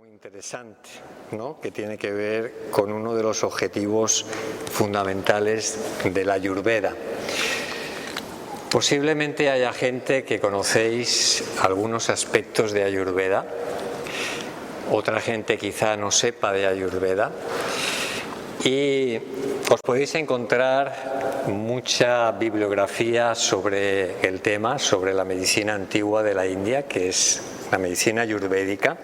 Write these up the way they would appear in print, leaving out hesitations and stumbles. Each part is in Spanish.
Muy interesante, ¿no? Que tiene que ver con uno de los objetivos fundamentales de la Ayurveda. Posiblemente haya gente que conocéis algunos aspectos de Ayurveda, otra gente quizá no sepa de Ayurveda, y os podéis encontrar mucha bibliografía sobre el tema, sobre la medicina antigua de la India, que es la medicina ayurvédica,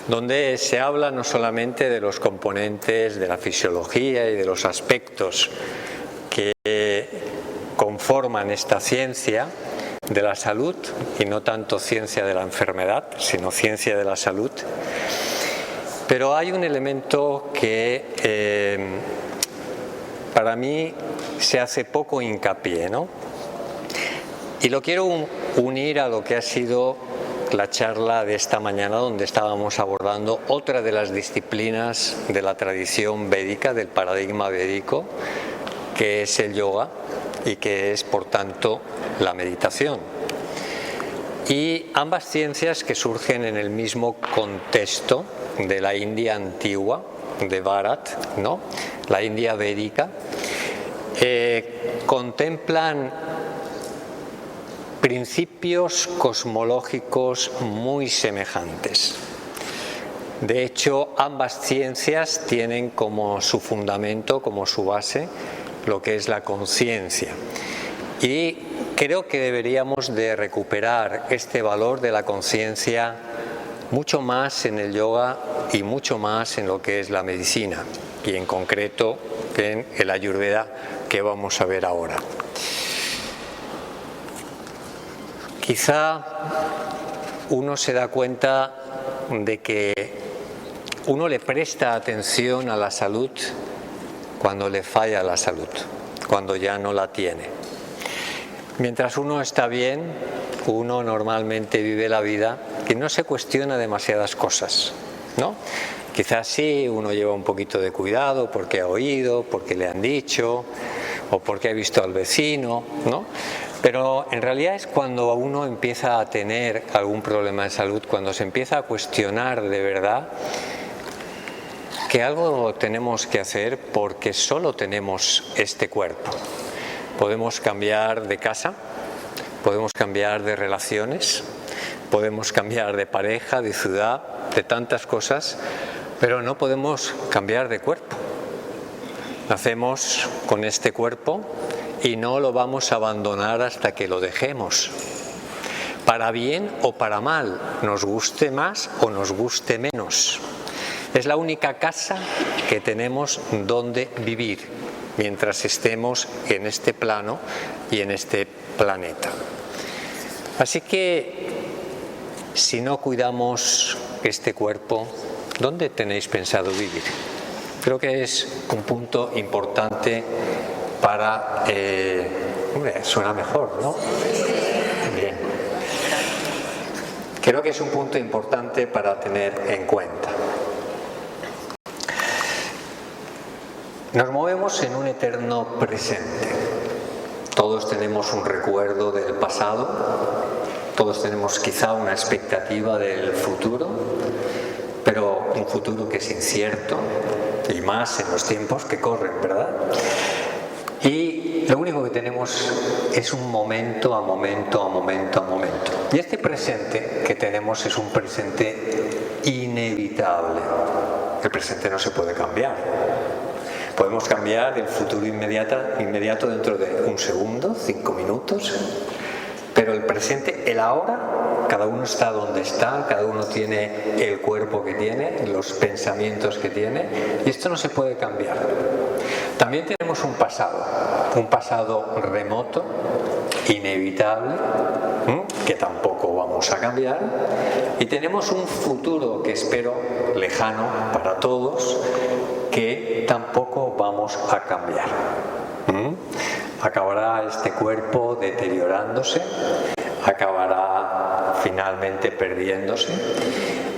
donde se habla no solamente de los componentes de la fisiología y de los aspectos que conforman esta ciencia de la salud, y no tanto ciencia de la enfermedad, sino ciencia de la salud. Pero hay un elemento que para mí se hace poco hincapié, ¿no? Y lo quiero unir a lo que ha sido la charla de esta mañana, donde estábamos abordando otra de las disciplinas de la tradición védica, del paradigma védico, que es el yoga y que es, por tanto, la meditación. Y ambas ciencias que surgen en el mismo contexto de la India antigua, de Bharat, ¿no? La India védica, contemplan principios cosmológicos muy semejantes. De hecho, ambas ciencias tienen como su fundamento, como su base, lo que es la conciencia. Y creo que deberíamos de recuperar este valor de la conciencia mucho más en el yoga y mucho más en lo que es la medicina, y en concreto en el Ayurveda, que vamos a ver ahora. Quizá uno se da cuenta de que uno le presta atención a la salud cuando le falla la salud, cuando ya no la tiene. Mientras uno está bien, uno normalmente vive la vida que no se cuestiona demasiadas cosas, ¿no? Quizás sí, uno lleva un poquito de cuidado porque ha oído, porque le han dicho o porque ha visto al vecino, ¿no? Pero en realidad es cuando uno empieza a tener algún problema de salud, cuando se empieza a cuestionar de verdad que algo tenemos que hacer, porque solo tenemos este cuerpo. Podemos cambiar de casa, podemos cambiar de relaciones, podemos cambiar de pareja, de ciudad, de tantas cosas, pero no podemos cambiar de cuerpo. Nacemos con este cuerpo y no lo vamos a abandonar hasta que lo dejemos. Para bien o para mal, nos guste más o nos guste menos. Es la única casa que tenemos donde vivir mientras estemos en este plano y en este planeta. Así que, si no cuidamos este cuerpo, ¿dónde tenéis pensado vivir? Creo que es un punto importante para... suena mejor, ¿no? Bien. Creo que es un punto importante para tener en cuenta. Nos movemos en un eterno presente. Todos tenemos un recuerdo del pasado, todos tenemos quizá una expectativa del futuro, pero un futuro que es incierto, y más en los tiempos que corren, ¿verdad? Y lo único que tenemos es un momento a momento a momento a momento. Y este presente que tenemos es un presente inevitable. El presente no se puede cambiar. Podemos cambiar el futuro inmediato dentro de un segundo, 5 minutos, pero el presente, el ahora, cada uno está donde está, cada uno tiene el cuerpo que tiene, los pensamientos que tiene, y esto no se puede cambiar. También tenemos un pasado remoto, inevitable, que tampoco vamos a cambiar, y tenemos un futuro que espero lejano para todos, que tampoco vamos a cambiar. Acabará este cuerpo deteriorándose, acabará finalmente perdiéndose,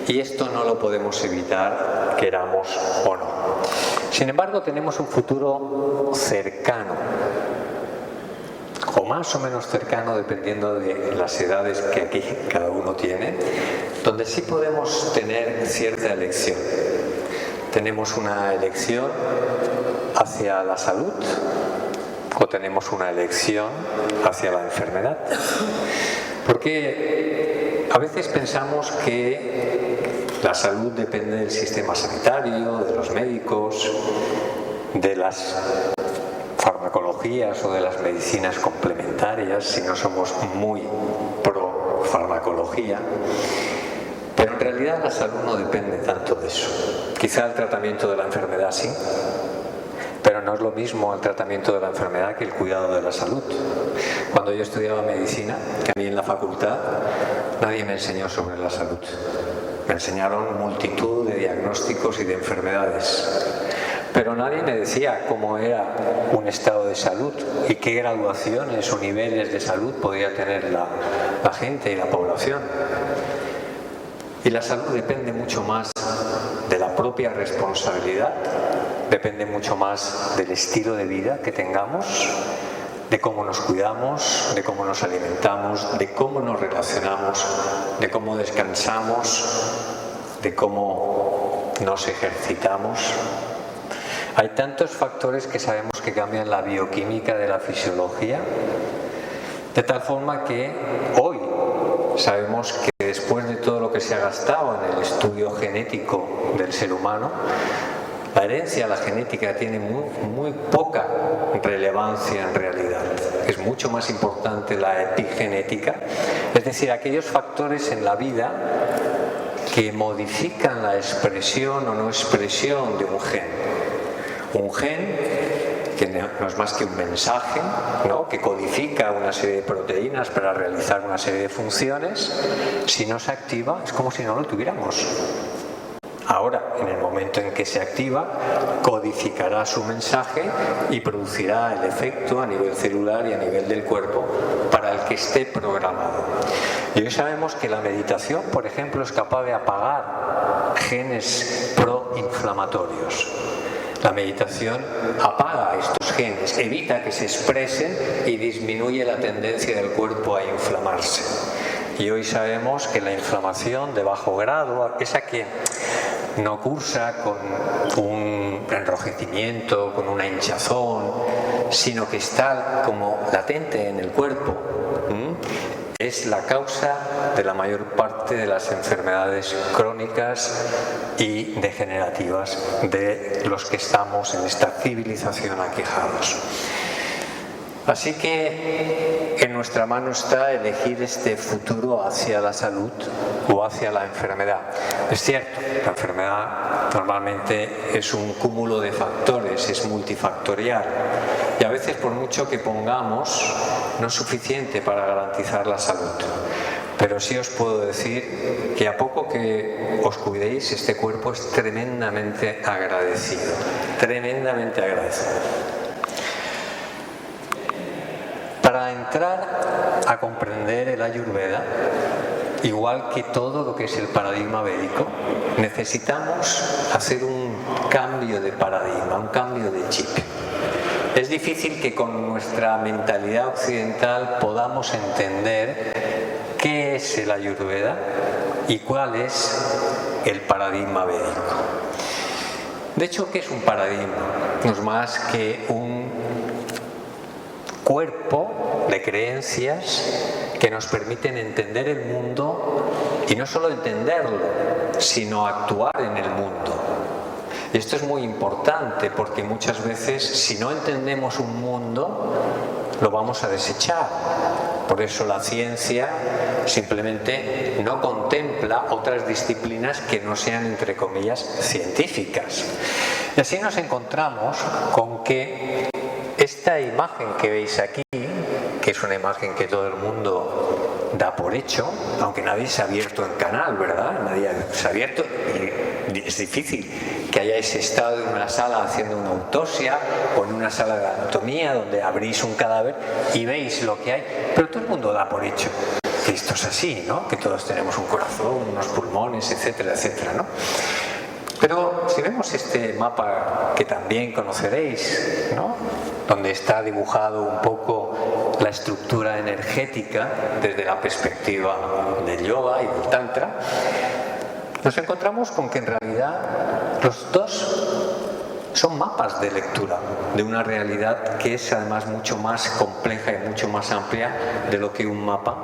y esto no lo podemos evitar, queramos o no. Sin embargo, tenemos un futuro cercano, o más o menos cercano dependiendo de las edades que aquí cada uno tiene, donde sí podemos tener cierta elección. Tenemos una elección hacia la salud o tenemos una elección hacia la enfermedad. Porque a veces pensamos que la salud depende del sistema sanitario, de los médicos, de las farmacologías o de las medicinas complementarias, si no somos muy pro farmacología. Pero en realidad la salud no depende tanto de eso. Quizá el tratamiento de la enfermedad sí, pero no es lo mismo el tratamiento de la enfermedad que el cuidado de la salud. Cuando yo estudiaba medicina, que a mí en la facultad nadie me enseñó sobre la salud. Me enseñaron multitud de diagnósticos y de enfermedades, pero nadie me decía cómo era un estado de salud y qué graduaciones o niveles de salud podía tener la gente y la población. Y la salud depende mucho más de la propia responsabilidad, depende mucho más del estilo de vida que tengamos, de cómo nos cuidamos, de cómo nos alimentamos, de cómo nos relacionamos, de cómo descansamos, de cómo nos ejercitamos. Hay tantos factores que sabemos que cambian la bioquímica de la fisiología, de tal forma que hoy sabemos que después de todo lo que se ha gastado en el estudio genético del ser humano, la herencia, la genética tiene muy poca relevancia en realidad. Es mucho más importante la epigenética, es decir, aquellos factores en la vida que modifican la expresión o no expresión de un gen. Un gen que no es más que un mensaje, ¿no?, que codifica una serie de proteínas para realizar una serie de funciones. Si no se activa, es como si no lo tuviéramos. Ahora, en el momento en que se activa, codificará su mensaje y producirá el efecto a nivel celular y a nivel del cuerpo para el que esté programado. Y hoy sabemos que la meditación, por ejemplo, es capaz de apagar genes proinflamatorios. La meditación apaga estos genes, evita que se expresen y disminuye la tendencia del cuerpo a inflamarse. Y hoy sabemos que la inflamación de bajo grado, esa que no cursa con un enrojecimiento, con una hinchazón, sino que está como latente en el cuerpo, es la causa de la mayor parte de las enfermedades crónicas y degenerativas de los que estamos en esta civilización aquejados. Así que en nuestra mano está elegir este futuro hacia la salud o hacia la enfermedad. Es cierto, la enfermedad normalmente es un cúmulo de factores, es multifactorial, y a veces por mucho que pongamos no es suficiente para garantizar la salud. Pero sí os puedo decir que a poco que os cuidéis, este cuerpo es tremendamente agradecido, tremendamente agradecido. Para entrar a comprender el Ayurveda, igual que todo lo que es el paradigma védico, necesitamos hacer un cambio de paradigma, un cambio de chip. Es difícil que con nuestra mentalidad occidental podamos entender qué es el Ayurveda y cuál es el paradigma védico. De hecho, ¿qué es un paradigma? No es más que un cuerpo de creencias que nos permiten entender el mundo y no solo entenderlo, sino actuar en el mundo. Y esto es muy importante porque muchas veces si no entendemos un mundo lo vamos a desechar. Por eso la ciencia simplemente no contempla otras disciplinas que no sean, entre comillas, científicas. Y así nos encontramos con que esta imagen que veis aquí, que es una imagen que todo el mundo da por hecho, aunque nadie se ha abierto en canal, ¿verdad? Nadie se ha abierto y es difícil que hayáis estado en una sala haciendo una autopsia o en una sala de anatomía donde abrís un cadáver y veis lo que hay, pero todo el mundo da por hecho que esto es así, ¿no? Que todos tenemos un corazón, unos pulmones, etcétera, etcétera, ¿no? Pero si vemos este mapa que también conoceréis, ¿no?, donde está dibujado un poco la estructura energética desde la perspectiva del yoga y del tantra, nos encontramos con que en realidad los dos son mapas de lectura de una realidad que es además mucho más compleja y mucho más amplia de lo que un mapa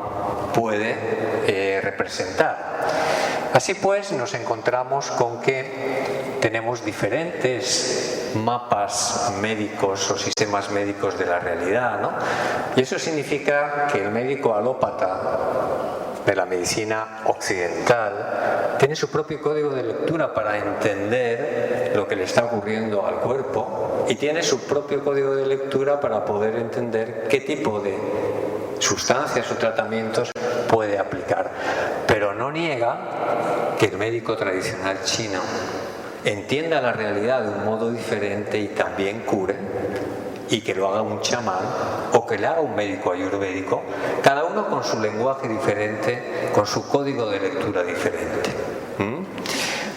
puede representar. Así pues, nos encontramos con que tenemos diferentes mapas médicos o sistemas médicos de la realidad, ¿no? Y eso significa que el médico alópata de la medicina occidental tiene su propio código de lectura para entender lo que le está ocurriendo al cuerpo y tiene su propio código de lectura para poder entender qué tipo de sustancias o tratamientos puede aplicar. Pero no niega que el médico tradicional chino entienda la realidad de un modo diferente y también cure, y que lo haga un chamán o que le haga un médico ayurvédico, cada uno con su lenguaje diferente, con su código de lectura diferente.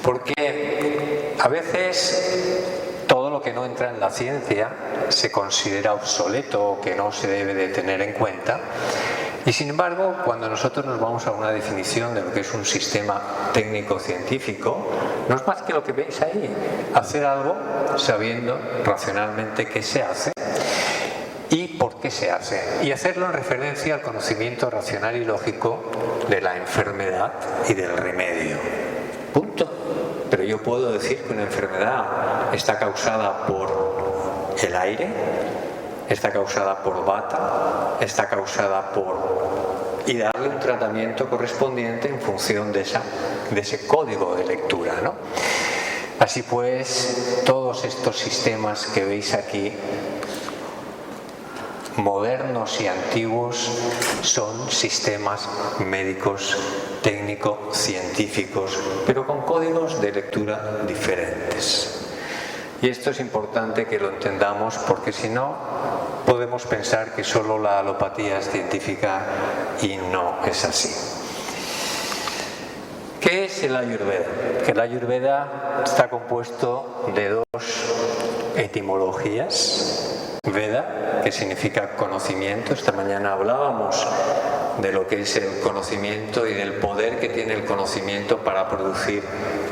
Porque a veces todo lo que no entra en la ciencia se considera obsoleto o que no se debe de tener en cuenta. Y sin embargo, cuando nosotros nos vamos a una definición de lo que es un sistema técnico-científico, no es más que lo que veis ahí, hacer algo sabiendo racionalmente qué se hace y por qué se hace, y hacerlo en referencia al conocimiento racional y lógico de la enfermedad y del remedio. Punto. Pero yo puedo decir que una enfermedad está causada por el aire, está causada por Vata, está causada por... y darle un tratamiento correspondiente en función de ese código de lectura, ¿no? Así pues, todos estos sistemas que veis aquí, modernos y antiguos, son sistemas médicos, técnico-científicos, pero con códigos de lectura diferentes. Y esto es importante que lo entendamos, porque si no podemos pensar que solo la alopatía es científica y no es así. ¿Qué es el Ayurveda? Que el Ayurveda está compuesto de dos etimologías. Veda, que significa conocimiento. Esta mañana hablábamos de lo que es el conocimiento y del poder que tiene el conocimiento para producir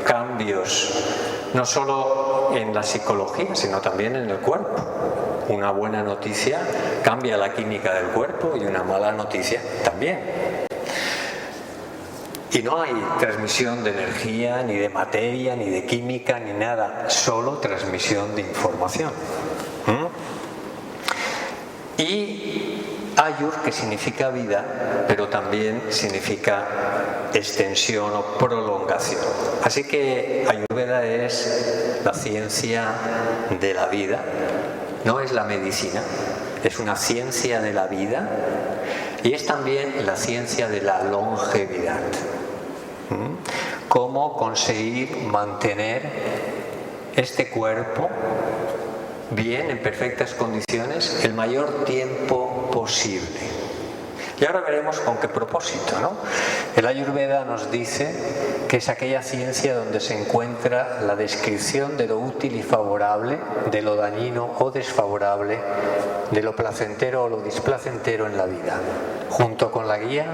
cambios, no solo en la psicología, sino también en el cuerpo. Una buena noticia cambia la química del cuerpo y una mala noticia también. Y no hay transmisión de energía, ni de materia, ni de química, ni nada, solo transmisión de información. Y Ayur, que significa vida, pero también significa extensión o prolongación. Así que Ayurveda es la ciencia de la vida, no es la medicina, es una ciencia de la vida y es también la ciencia de la longevidad. Cómo conseguir mantener este cuerpo bien, en perfectas condiciones, el mayor tiempo posible. Y ahora veremos con qué propósito, ¿no? El Ayurveda nos dice que es aquella ciencia donde se encuentra la descripción de lo útil y favorable, de lo dañino o desfavorable, de lo placentero o lo displacentero en la vida, junto con la guía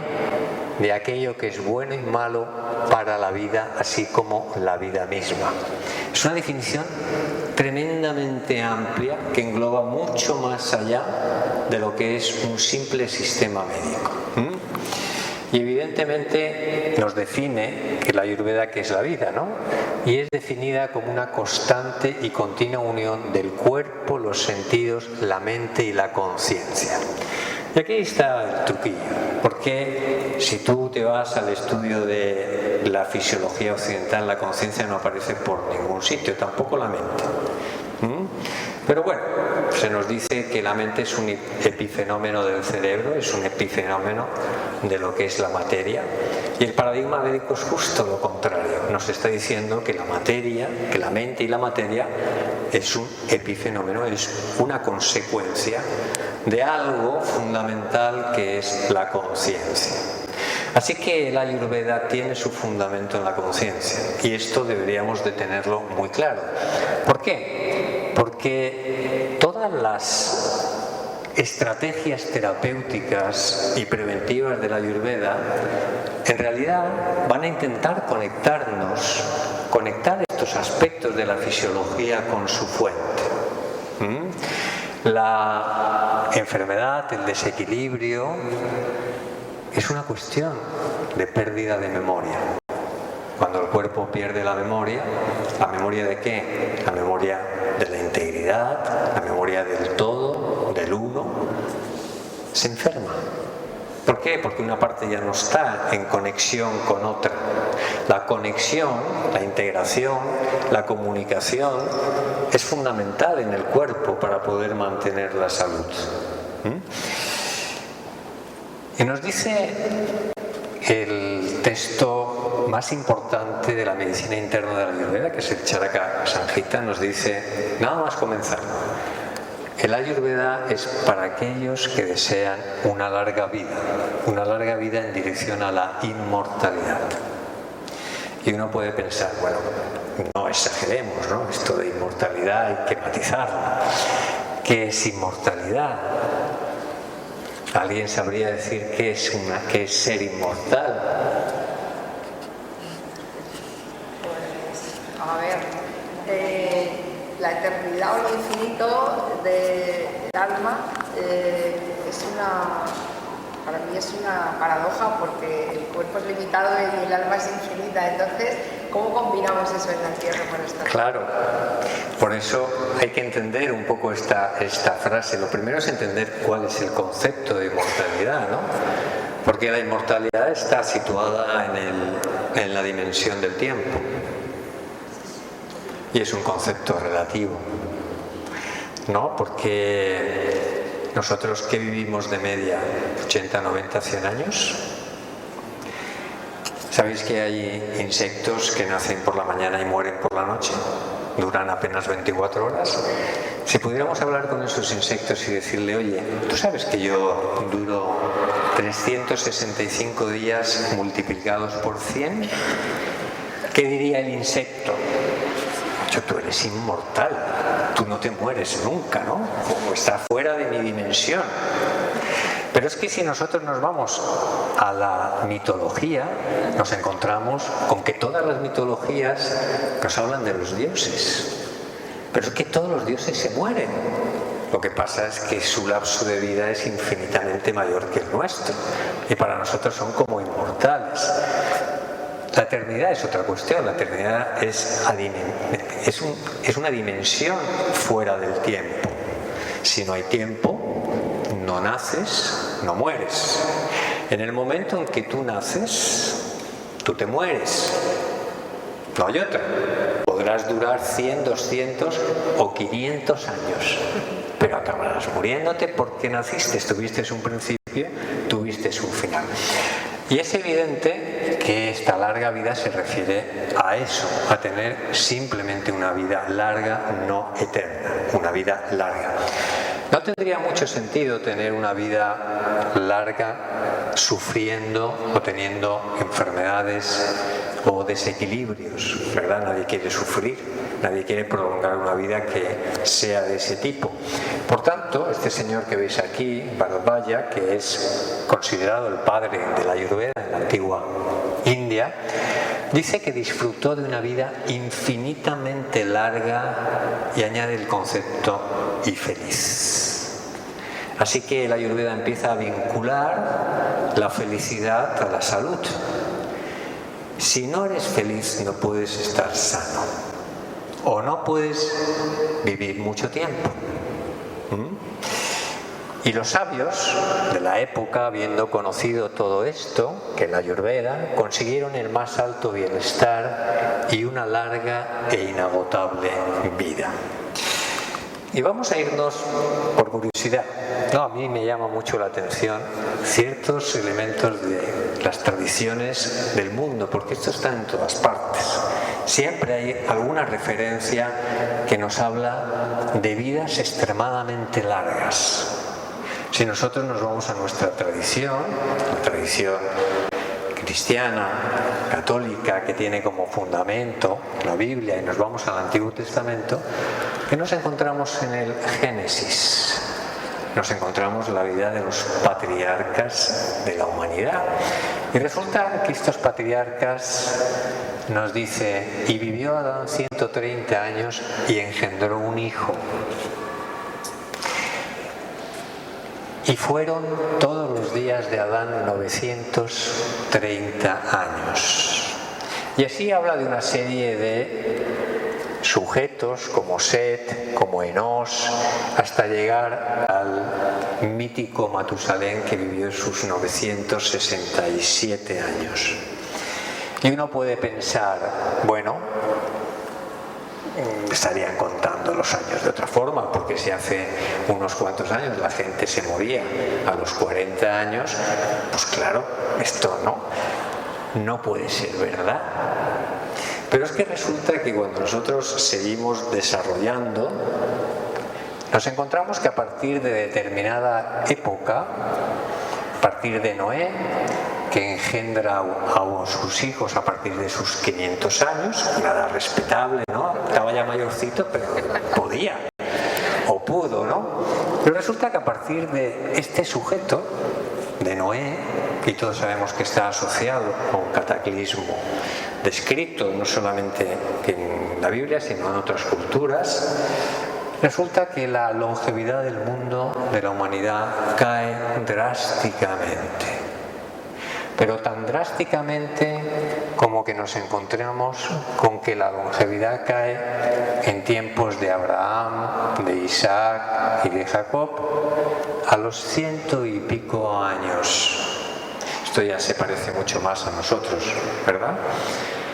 de aquello que es bueno y malo para la vida, así como la vida misma. Es una definición tremendamente amplia que engloba mucho más allá de lo que es un simple sistema médico. Y evidentemente nos define que la Ayurveda, que es la vida, ¿no? Y es definida como una constante y continua unión del cuerpo, los sentidos, la mente y la conciencia. Y aquí está el truquillo, porque si tú te vas al estudio de la fisiología occidental, la conciencia no aparece por ningún sitio, tampoco la mente. Pero bueno, se nos dice que la mente es un epifenómeno del cerebro, es un epifenómeno de lo que es la materia, y el paradigma médico es justo lo contrario. Nos está diciendo que la materia, que la mente y la materia es un epifenómeno, es una consecuencia de algo fundamental que es la conciencia. Así que el Ayurveda tiene su fundamento en la conciencia, y esto deberíamos de tenerlo muy claro. ¿Por qué? Porque todas las estrategias terapéuticas y preventivas de la Ayurveda, en realidad van a intentar conectar estos aspectos de la fisiología con su fuente. La enfermedad, el desequilibrio, es una cuestión de pérdida de memoria. Cuando el cuerpo pierde ¿la memoria de qué? La memoria de la integridad, la memoria del todo, del uno, se enferma. ¿Por qué? Porque una parte ya no está en conexión con otra. La conexión, la integración, la comunicación es fundamental en el cuerpo para poder mantener la salud. Y nos dice el texto más importante de la medicina interna de la Ayurveda, que es el Charaka Samhita, nos dice, nada más comenzar, el Ayurveda es para aquellos que desean una larga vida en dirección a la inmortalidad. Y uno puede pensar, bueno, no exageremos, ¿no? Esto de inmortalidad hay que matizarlo. ¿Qué es inmortalidad? ¿Alguien sabría decir qué es ser inmortal? Pues, a ver, la eternidad o lo infinito del alma para mí es una paradoja, porque el cuerpo es limitado y el alma es infinita. Entonces, ¿cómo combinamos eso en la tierra con esta? Claro, por eso hay que entender un poco esta frase. Lo primero es entender cuál es el concepto de inmortalidad, ¿no? Porque la inmortalidad está situada en la dimensión del tiempo. Y es un concepto relativo, ¿no? Porque nosotros que vivimos de media 80, 90, 100 años, ¿sabéis que hay insectos que nacen por la mañana y mueren por la noche? Duran apenas 24 horas. Si pudiéramos hablar con esos insectos y decirle, oye, ¿tú sabes que yo duro 365 días multiplicados por 100? ¿Qué diría el insecto? Tú eres inmortal, tú no te mueres nunca, ¿no? Como está fuera de mi dimensión. Pero es que si nosotros nos vamos a la mitología, nos encontramos con que todas las mitologías nos hablan de los dioses. Pero es que todos los dioses se mueren. Lo que pasa es que su lapso de vida es infinitamente mayor que el nuestro. Y para nosotros son como inmortales. La eternidad es otra cuestión. La eternidad es una dimensión fuera del tiempo. Si no hay tiempo, no naces, no mueres. En el momento en que tú naces, tú te mueres. No hay otra. Podrás durar 100, 200 o 500 años, pero acabarás muriéndote porque naciste. Tuviste un principio, tuviste un final. Y es evidente que esta larga vida se refiere a eso, a tener simplemente una vida larga, no eterna, una vida larga. No tendría mucho sentido tener una vida larga sufriendo o teniendo enfermedades o desequilibrios, ¿verdad? Nadie quiere sufrir, nadie quiere prolongar una vida que sea de ese tipo. Por tanto, este señor que veis aquí, Bharadvaja, que es considerado el padre de la Ayurveda en la antigua India, dice que disfrutó de una vida infinitamente larga y añade el concepto y feliz. Así que la Ayurveda empieza a vincular la felicidad a la salud. Si no eres feliz, no puedes estar sano o no puedes vivir mucho tiempo. Y los sabios de la época, habiendo conocido todo esto, que la Ayurveda, consiguieron el más alto bienestar y una larga e inagotable vida. Y vamos a irnos por curiosidad. A mí me llama mucho la atención ciertos elementos de las tradiciones del mundo, porque esto está en todas partes. Siempre hay alguna referencia que nos habla de vidas extremadamente largas. Si nosotros nos vamos a nuestra tradición, la tradición cristiana, católica, que tiene como fundamento la Biblia, y nos vamos al Antiguo Testamento, ¿qué nos encontramos en el Génesis? nos encontramos la vida de los patriarcas de la humanidad. Y resulta que estos patriarcas nos dice, y vivió Adán 130 años y engendró un hijo. Y fueron todos los días de Adán 930 años. Y así habla de una serie de sujetos como Set, como Enós, hasta llegar al mítico Matusalén que vivió sus 967 años. Y uno puede pensar, bueno, estarían contando los años de otra forma, porque si hace unos cuantos años la gente se moría a los 40 años, pues claro, esto no puede ser verdad. Pero es que resulta que cuando nosotros seguimos desarrollando, nos encontramos que a partir de determinada época, a partir de Noé, que engendra a sus hijos a partir de sus 500 años, nada respetable, ¿no? Estaba ya mayorcito, pero podía, o pudo, ¿no? Pero resulta que a partir de este sujeto, de Noé, y todos sabemos que está asociado a un cataclismo descrito no solamente en la Biblia, sino en otras culturas, resulta que la longevidad del mundo, de la humanidad, cae drásticamente. Pero tan drásticamente como que nos encontramos con que la longevidad cae en tiempos de Abraham, de Isaac y de Jacob a los 100 y pico años. Esto ya se parece mucho más a nosotros, ¿verdad?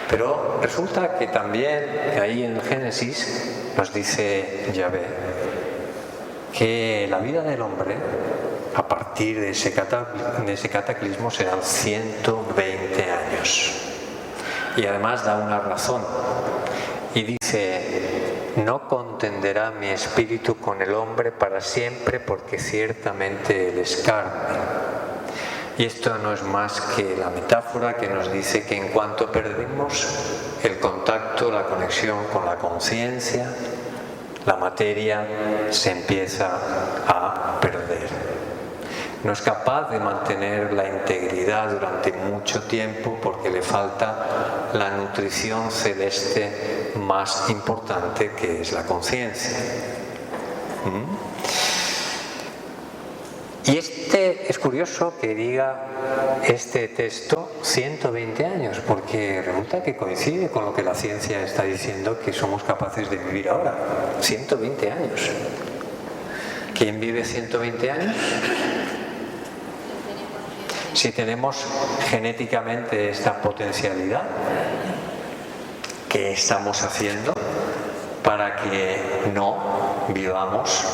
Pero resulta que también ahí en el Génesis nos dice Yahvé que la vida del hombre a partir de ese cataclismo serán 120 años. Y además da una razón. Y dice, no contenderá mi espíritu con el hombre para siempre, porque ciertamente él es carne. Y esto no es más que la metáfora que nos dice que en cuanto perdemos el contacto, la conexión con la conciencia, la materia se empieza a perder. No es capaz de mantener la integridad durante mucho tiempo porque le falta la nutrición celeste más importante, que es la conciencia. Y es curioso que diga este texto 120 años, porque resulta que coincide con lo que la ciencia está diciendo que somos capaces de vivir ahora. 120 años. ¿Quién vive 120 años? Si tenemos genéticamente esta potencialidad, ¿qué estamos haciendo para que no vivamos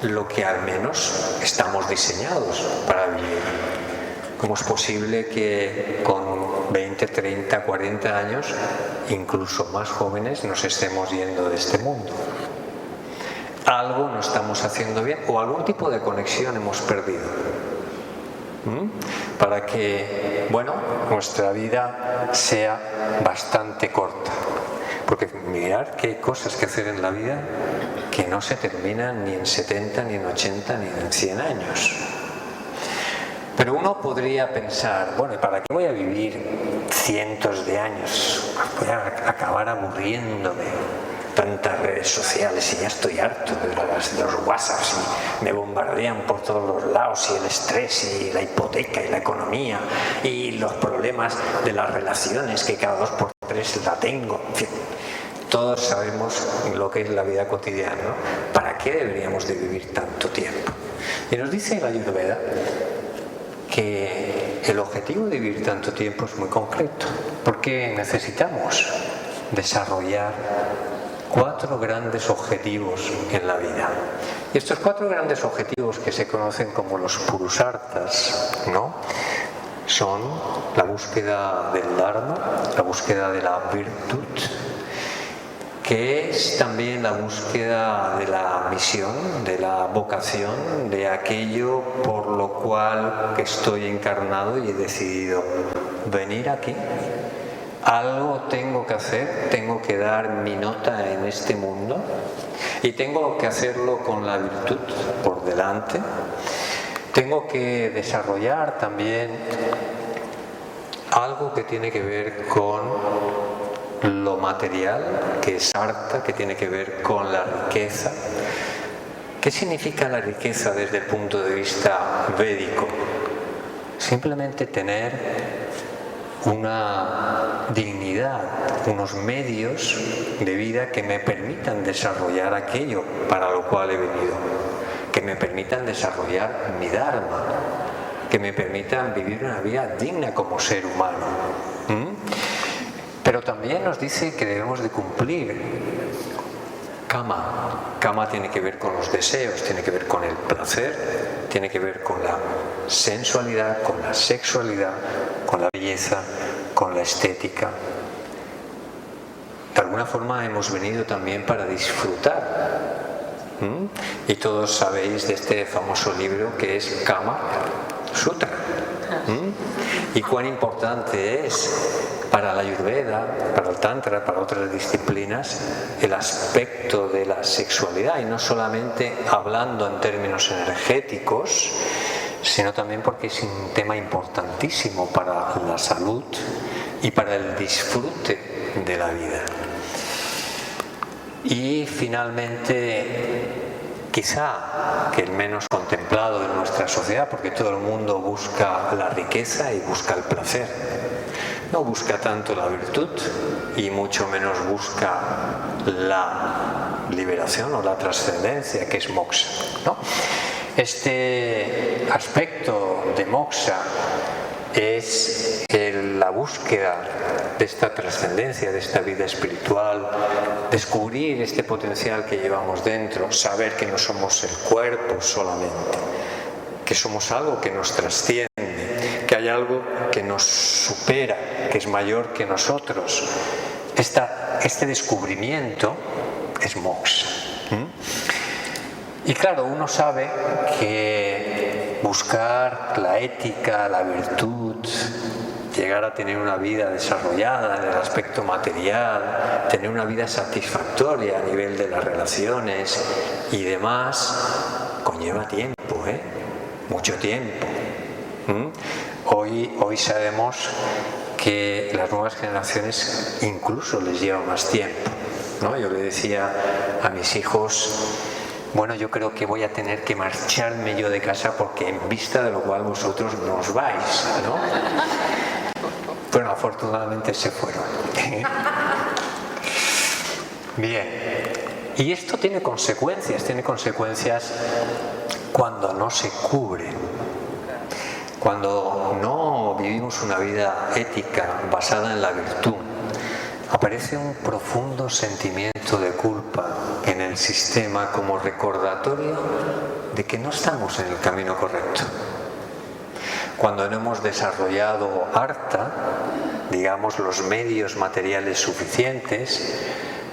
lo que al menos estamos diseñados para vivir? ¿Cómo es posible que con 20, 30, 40 años, incluso más jóvenes, nos estemos yendo de este mundo? Algo no estamos haciendo bien o algún tipo de conexión hemos perdido. Para que, nuestra vida sea bastante corta. Porque mirar qué cosas que hacer en la vida que no se terminan ni en 70, ni en 80, ni en 100 años. Pero uno podría pensar, ¿para qué voy a vivir cientos de años? Voy a acabar aburriéndome. Tantas redes sociales y ya estoy harto de los WhatsApps y me bombardean por todos los lados, y el estrés y la hipoteca y la economía y los problemas de las relaciones que cada 2 por 3 la tengo. En fin, todos sabemos lo que es la vida cotidiana, ¿no? ¿Para qué deberíamos de vivir tanto tiempo? Y nos dice la Ayurveda que el objetivo de vivir tanto tiempo es muy concreto, porque necesitamos desarrollar 4 grandes objetivos en la vida. Y estos 4 grandes objetivos, que se conocen como los purusartas, ¿no?, son la búsqueda del Dharma, la búsqueda de la virtud, que es también la búsqueda de la misión, de la vocación, de aquello por lo cual estoy encarnado y he decidido venir aquí. Algo tengo que hacer, tengo que dar mi nota en este mundo. Y tengo que hacerlo con la virtud por delante. Tengo que desarrollar también algo que tiene que ver con lo material, que es artha, que tiene que ver con la riqueza. ¿Qué significa la riqueza desde el punto de vista védico? Simplemente tener una dignidad, unos medios de vida que me permitan desarrollar aquello para lo cual he venido, que me permitan desarrollar mi dharma, que me permitan vivir una vida digna como ser humano. Pero también nos dice que debemos de cumplir kama. Kama tiene que ver con los deseos, tiene que ver con el placer, tiene que ver con la sensualidad, con la sexualidad, con la belleza, con la estética. De alguna forma hemos venido también para disfrutar. Y todos sabéis de este famoso libro que es Kama Sutra. Y cuán importante es para la Ayurveda, para el Tantra, para otras disciplinas, el aspecto de la sexualidad, y no solamente hablando en términos energéticos, sino también porque es un tema importantísimo para la salud y para el disfrute de la vida. Y finalmente, quizá que el menos contemplado en nuestra sociedad, porque todo el mundo busca la riqueza y busca el placer, no busca tanto la virtud y mucho menos busca la liberación o la trascendencia, que es moksha, ¿no? Este aspecto de moksha es la búsqueda de esta trascendencia, de esta vida espiritual, descubrir este potencial que llevamos dentro, saber que no somos el cuerpo solamente, que somos algo que nos trasciende, que hay algo que nos supera, que es mayor que nosotros. Este descubrimiento es moksha. Y claro, uno sabe que buscar la ética, la virtud, llegar a tener una vida desarrollada en el aspecto material, tener una vida satisfactoria a nivel de las relaciones y demás, conlleva tiempo, mucho tiempo. Hoy sabemos que las nuevas generaciones incluso les lleva más tiempo, ¿no? Yo le decía a mis hijos, bueno, yo creo que voy a tener que marcharme yo de casa porque en vista de lo cual vosotros no os vais, ¿no? Bueno, afortunadamente se fueron. Bien. Y esto tiene consecuencias cuando no se cubre, cuando no vivimos una vida ética basada en la virtud. Aparece un profundo sentimiento de culpa en el sistema como recordatorio de que no estamos en el camino correcto. Cuando no hemos desarrollado artha, digamos los medios materiales suficientes,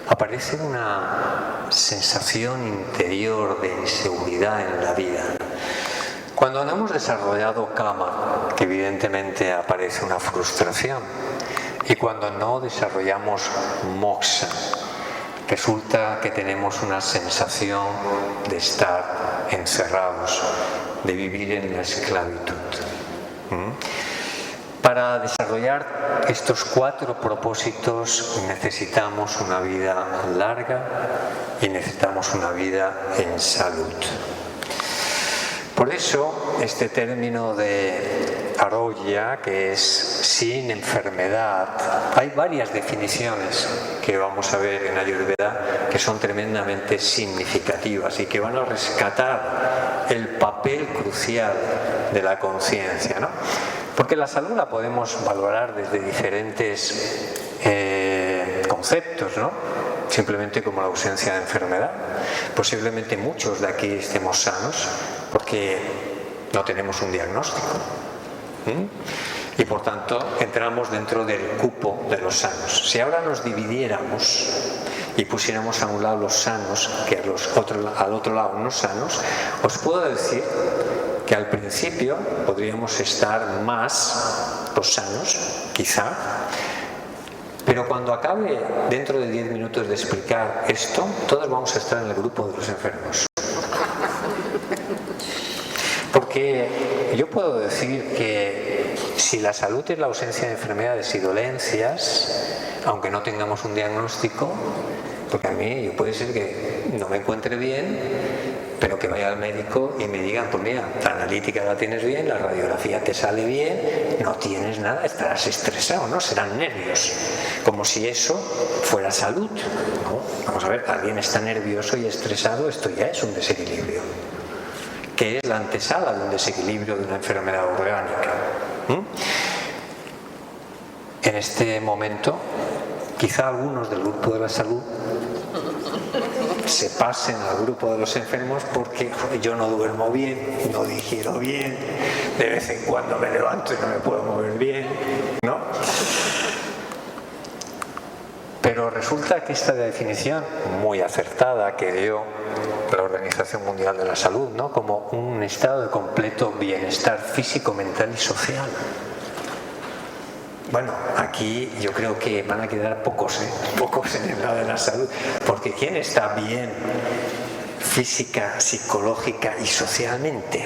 aparece una sensación interior de inseguridad en la vida. Cuando no hemos desarrollado kama, que evidentemente aparece una frustración. Y cuando no desarrollamos moksha, resulta que tenemos una sensación de estar encerrados, de vivir en la esclavitud. Para desarrollar estos 4 propósitos necesitamos una vida larga y necesitamos una vida en salud. Por eso este término de arogya, que es sin enfermedad, hay varias definiciones que vamos a ver en Ayurveda que son tremendamente significativas y que van a rescatar el papel crucial de la conciencia, ¿no? Porque la salud la podemos valorar desde diferentes conceptos, ¿no? Simplemente como la ausencia de enfermedad. Posiblemente muchos de aquí estemos sanos porque no tenemos un diagnóstico. Y por tanto entramos dentro del cupo de los sanos. Si ahora nos dividiéramos y pusiéramos a un lado los sanos que al otro lado no sanos, os puedo decir que al principio podríamos estar más los sanos, quizá, Pero cuando acabe, dentro de 10 minutos de explicar esto, todos vamos a estar en el grupo de los enfermos. Porque yo puedo decir que si la salud es la ausencia de enfermedades y dolencias, aunque no tengamos un diagnóstico, porque a mí puede ser que no me encuentre bien, pero que vaya al médico y me digan, pues mira, la analítica la tienes bien, la radiografía te sale bien, no tienes nada, estarás estresado, ¿no? Serán nervios. Como si eso fuera salud, ¿no? Vamos a ver, alguien está nervioso y estresado, esto ya es un desequilibrio, que es la antesala de un desequilibrio de una enfermedad orgánica. En este momento, quizá algunos del grupo de la salud se pasen al grupo de los enfermos porque yo no duermo bien, no digiero bien, de vez en cuando me levanto y no me puedo mover bien, ¿no? Pero resulta que esta definición muy acertada que dio la Organización Mundial de la Salud, ¿no?, como un estado de completo bienestar físico, mental y social. Bueno, aquí yo creo que van a quedar pocos en el lado de la salud, porque ¿quién está bien física, psicológica y socialmente?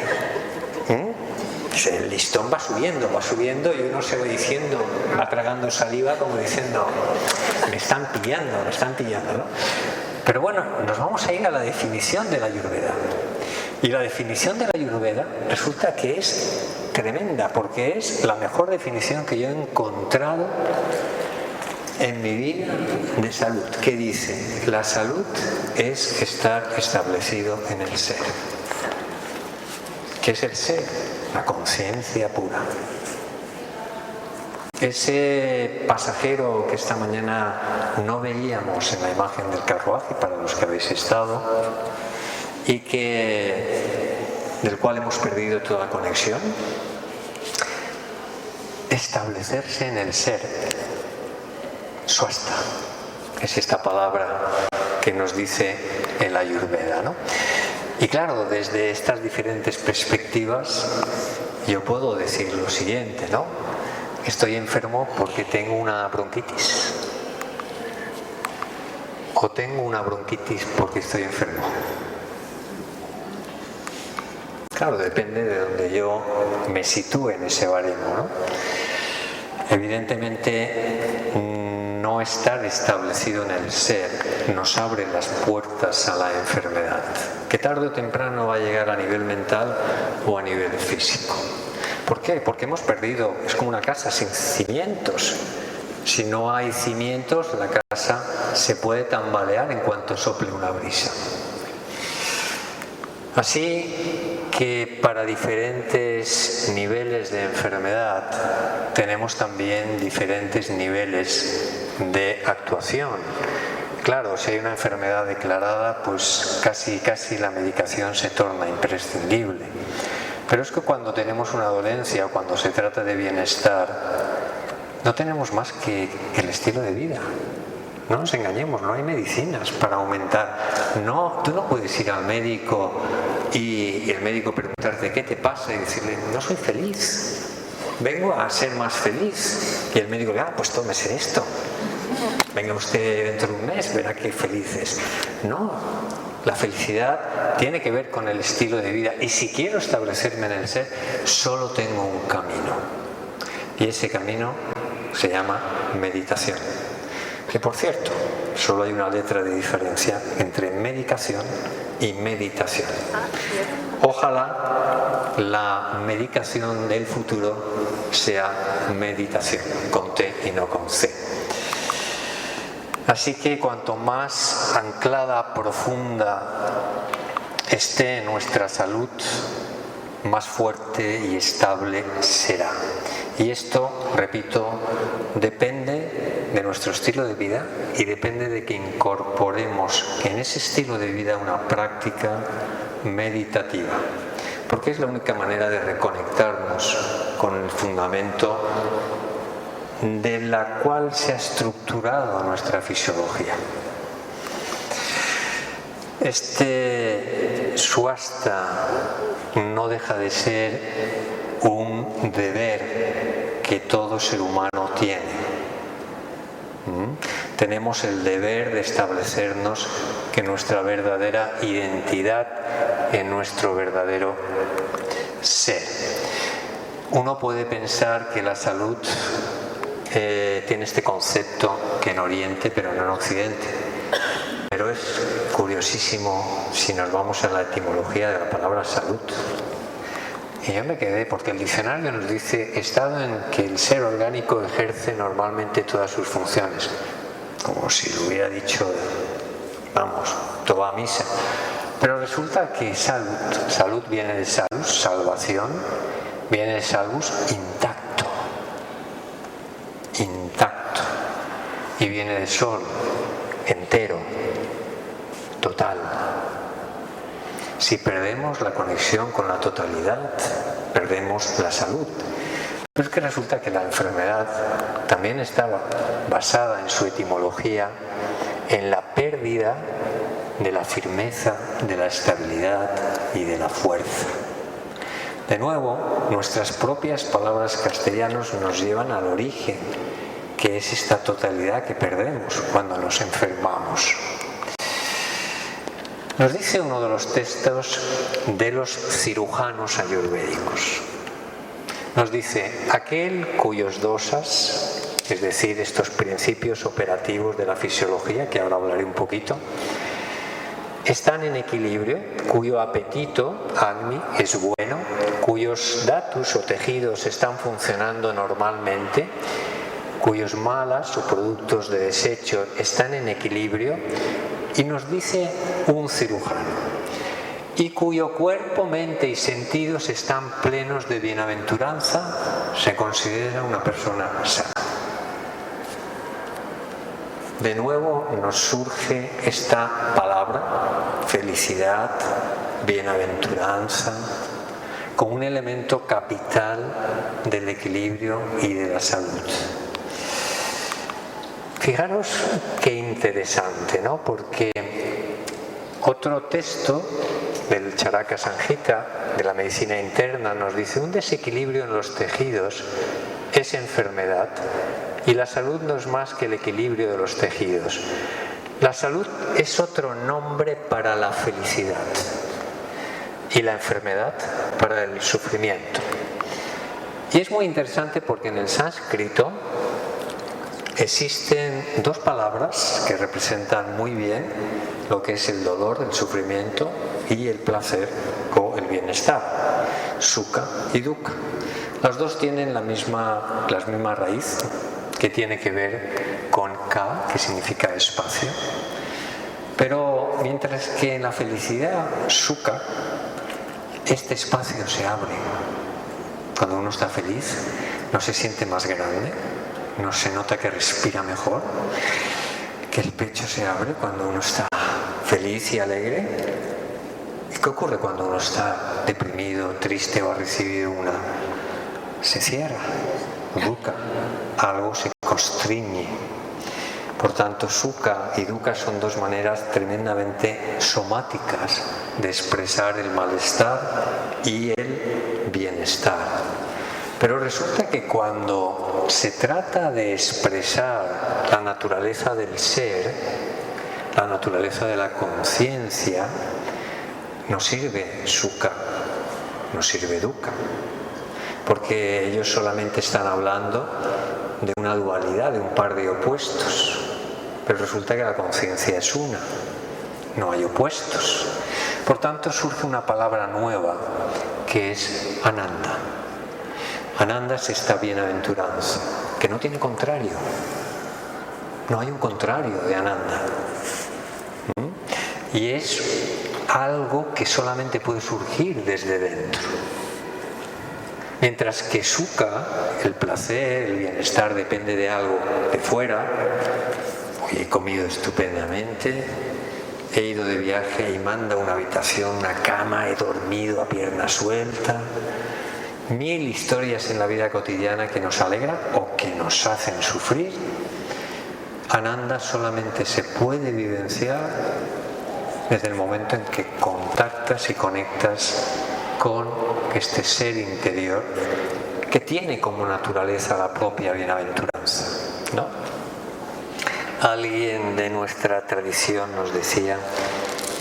El listón va subiendo y uno se va diciendo, va tragando saliva como diciendo, me están pillando, ¿no? Pero bueno, nos vamos a ir a la definición de la Ayurveda. Y la definición de la Ayurveda resulta que es tremenda, porque es la mejor definición que yo he encontrado en mi vida de salud, que dice: la salud es estar establecido en el ser. ¿Qué es el ser? La conciencia pura. Ese pasajero que esta mañana no veíamos en la imagen del carruaje, para los que habéis estado, y del cual hemos perdido toda conexión, establecerse en el ser, swasta, es esta palabra que nos dice el Ayurveda, ¿no? Y claro, desde estas diferentes perspectivas yo puedo decir lo siguiente, ¿no? Estoy enfermo porque tengo una bronquitis, o tengo una bronquitis porque estoy enfermo. Claro, depende de donde yo me sitúe en ese baremo, ¿no? Evidentemente, no estar establecido en el ser nos abre las puertas a la enfermedad, que tarde o temprano va a llegar a nivel mental o a nivel físico. ¿Por qué? Porque hemos perdido, es como una casa sin cimientos. Si no hay cimientos, la casa se puede tambalear en cuanto sople una brisa. Así que para diferentes niveles de enfermedad tenemos también diferentes niveles de actuación. Claro, si hay una enfermedad declarada, pues casi la medicación se torna imprescindible. Pero es que cuando tenemos una dolencia o cuando se trata de bienestar, no tenemos más que el estilo de vida. No nos engañemos, no hay medicinas para aumentar. No, tú no puedes ir al médico y el médico preguntarte qué te pasa y decirle, no soy feliz, vengo a ser más feliz. Y el médico dice, pues tómese esto. Venga usted dentro de un mes, verá qué feliz es. No, la felicidad tiene que ver con el estilo de vida. Y si quiero establecerme en el ser, solo tengo un camino. Y ese camino se llama meditación. Que por cierto, solo hay una letra de diferencia entre medicación y meditación. Ojalá la medicación del futuro sea meditación, con T y no con C. Así que cuanto más anclada, profunda esté nuestra salud, más fuerte y estable será. Y esto, repito, depende de nuestro estilo de vida y depende de que incorporemos en ese estilo de vida una práctica meditativa, porque es la única manera de reconectarnos con el fundamento de la cual se ha estructurado nuestra fisiología. Este swasta no deja de ser un deber que todo ser humano tiene. Tenemos el deber de establecernos que nuestra verdadera identidad en nuestro verdadero ser. Uno puede pensar que la salud tiene este concepto que en Oriente, pero no en Occidente. Pero es curiosísimo si nos vamos a la etimología de la palabra salud. Y yo me quedé, porque el diccionario nos dice estado en que el ser orgánico ejerce normalmente todas sus funciones. Como si lo hubiera dicho, vamos, toda misa. Pero resulta que salud viene de salus, salvación, viene de salvus, intacto. Y viene de sol, entero, total. Si perdemos la conexión con la totalidad, perdemos la salud. Pero es que resulta que la enfermedad también estaba basada en su etimología en la pérdida de la firmeza, de la estabilidad y de la fuerza. De nuevo, nuestras propias palabras castellanas nos llevan al origen, que es esta totalidad que perdemos cuando nos enfermamos. Nos dice uno de los textos de los cirujanos ayurvédicos. Nos dice, aquel cuyos dosas, es decir, estos principios operativos de la fisiología, que ahora hablaré un poquito, están en equilibrio, cuyo apetito, agni, es bueno, cuyos datus o tejidos están funcionando normalmente, cuyos malas o productos de desecho están en equilibrio, y nos dice un cirujano, y cuyo cuerpo, mente y sentidos están plenos de bienaventuranza, se considera una persona sana. De nuevo nos surge esta palabra, felicidad, bienaventuranza, como un elemento capital del equilibrio y de la salud. Fijaros qué interesante, ¿no? Porque otro texto del Charaka Samhita, de la medicina interna, nos dice un desequilibrio en los tejidos es enfermedad y la salud no es más que el equilibrio de los tejidos. La salud es otro nombre para la felicidad y la enfermedad para el sufrimiento. Y es muy interesante porque en el sánscrito existen dos palabras que representan muy bien lo que es el dolor, el sufrimiento y el placer o el bienestar, sukha y dukkha. Las dos tienen la misma raíz, que tiene que ver con ka, que significa espacio. Pero mientras que en la felicidad, sukha, este espacio se abre. Cuando uno está feliz, no se siente más grande, no se nota que respira mejor, que el pecho se abre cuando uno está feliz y alegre. ¿Y qué ocurre cuando uno está deprimido, triste o ha recibido una? Se cierra, dukkha, algo se constriñe. Por tanto, sukha y dukkha son dos maneras tremendamente somáticas de expresar el malestar y el bienestar. Pero resulta que cuando se trata de expresar la naturaleza del ser, la naturaleza de la conciencia, no sirve sukha, no sirve dukkha, porque ellos solamente están hablando de una dualidad, de un par de opuestos. Pero resulta que la conciencia es una, no hay opuestos. Por tanto, surge una palabra nueva que es Ananda. Ananda es esta bienaventuranza, que no tiene contrario. No hay un contrario de Ananda. Y es algo que solamente puede surgir desde dentro. Mientras que sukha, el placer, el bienestar, depende de algo de fuera. Hoy he comido estupendamente, he ido de viaje y manda una habitación, una cama, he dormido a pierna suelta. 1000 historias en la vida cotidiana que nos alegran o que nos hacen sufrir. Ananda solamente se puede vivenciar desde el momento en que contactas y conectas con este ser interior que tiene como naturaleza la propia bienaventuranza, ¿no? Alguien de nuestra tradición nos decía: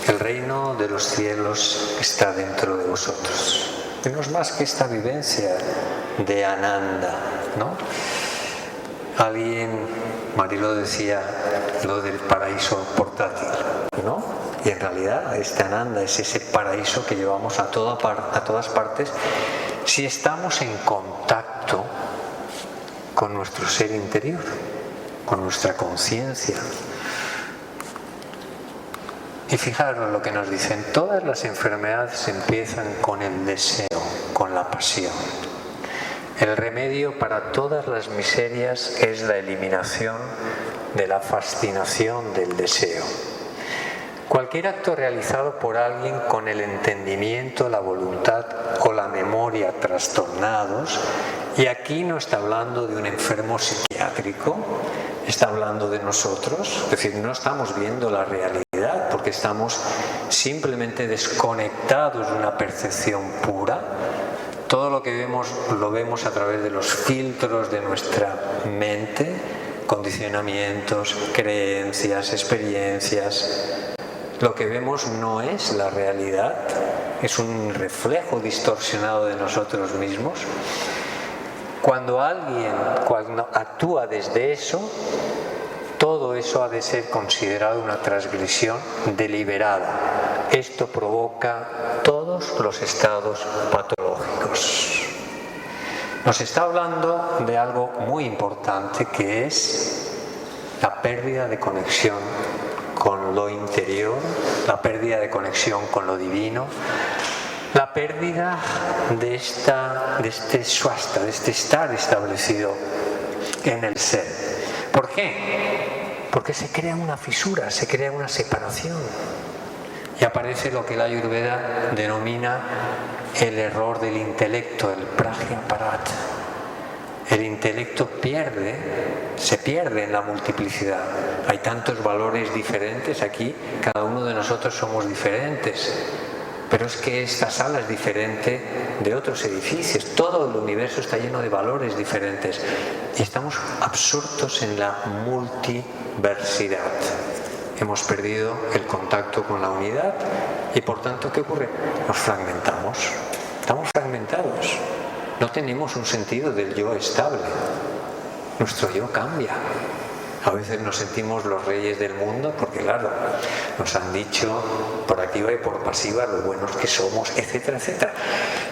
el reino de los cielos está dentro de vosotros. Y no es más que esta vivencia de Ananda, ¿no? Alguien, Mariló decía lo del paraíso portátil, ¿no? Y en realidad este Ananda es ese paraíso que llevamos a todas partes si estamos en contacto con nuestro ser interior, con nuestra conciencia. Y fijaros lo que nos dicen: todas las enfermedades empiezan con el deseo, con la pasión. El remedio para todas las miserias es la eliminación de la fascinación del deseo. Cualquier acto realizado por alguien con el entendimiento, la voluntad o la memoria trastornados, y aquí no está hablando de un enfermo psiquiátrico, está hablando de nosotros, es decir, no estamos viendo la realidad porque estamos simplemente desconectados de una percepción pura. Todo lo que vemos lo vemos a través de los filtros de nuestra mente, condicionamientos, creencias, experiencias. Lo que vemos no es la realidad, es un reflejo distorsionado de nosotros mismos. Cuando alguien actúa desde eso, todo eso ha de ser considerado una transgresión deliberada. Esto provoca todos los estados patológicos. Nos está hablando de algo muy importante, que es la pérdida de conexión con lo interior, la pérdida de conexión con lo divino, la pérdida de este swasta, de este estar establecido en el ser. ¿Por qué? Porque se crea una fisura, se crea una separación. Y aparece lo que la Ayurveda denomina el error del intelecto, el prajnaparat. El intelecto se pierde en la multiplicidad. Hay tantos valores diferentes aquí, cada uno de nosotros somos diferentes. Pero es que esta sala es diferente de otros edificios. Todo el universo está lleno de valores diferentes. Y estamos absortos en la multiversidad. Hemos perdido el contacto con la unidad y por tanto, ¿qué ocurre? Nos fragmentamos. Estamos fragmentados. No tenemos un sentido del yo estable. Nuestro yo cambia. A veces nos sentimos los reyes del mundo porque, claro, nos han dicho por activa y por pasiva lo buenos que somos, etcétera, etcétera.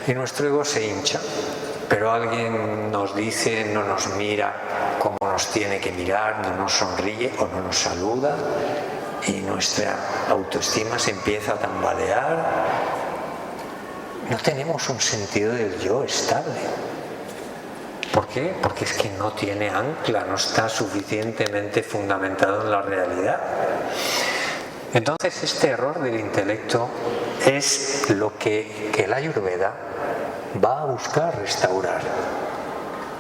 Y nuestro ego se hincha, pero alguien nos dice, no nos mira como nos tiene que mirar, no nos sonríe o no nos saluda, y nuestra autoestima se empieza a tambalear. No tenemos un sentido del yo estable. ¿Por qué? Porque es que no tiene ancla, no está suficientemente fundamentado en la realidad. Entonces, este error del intelecto es lo que el Ayurveda va a buscar restaurar.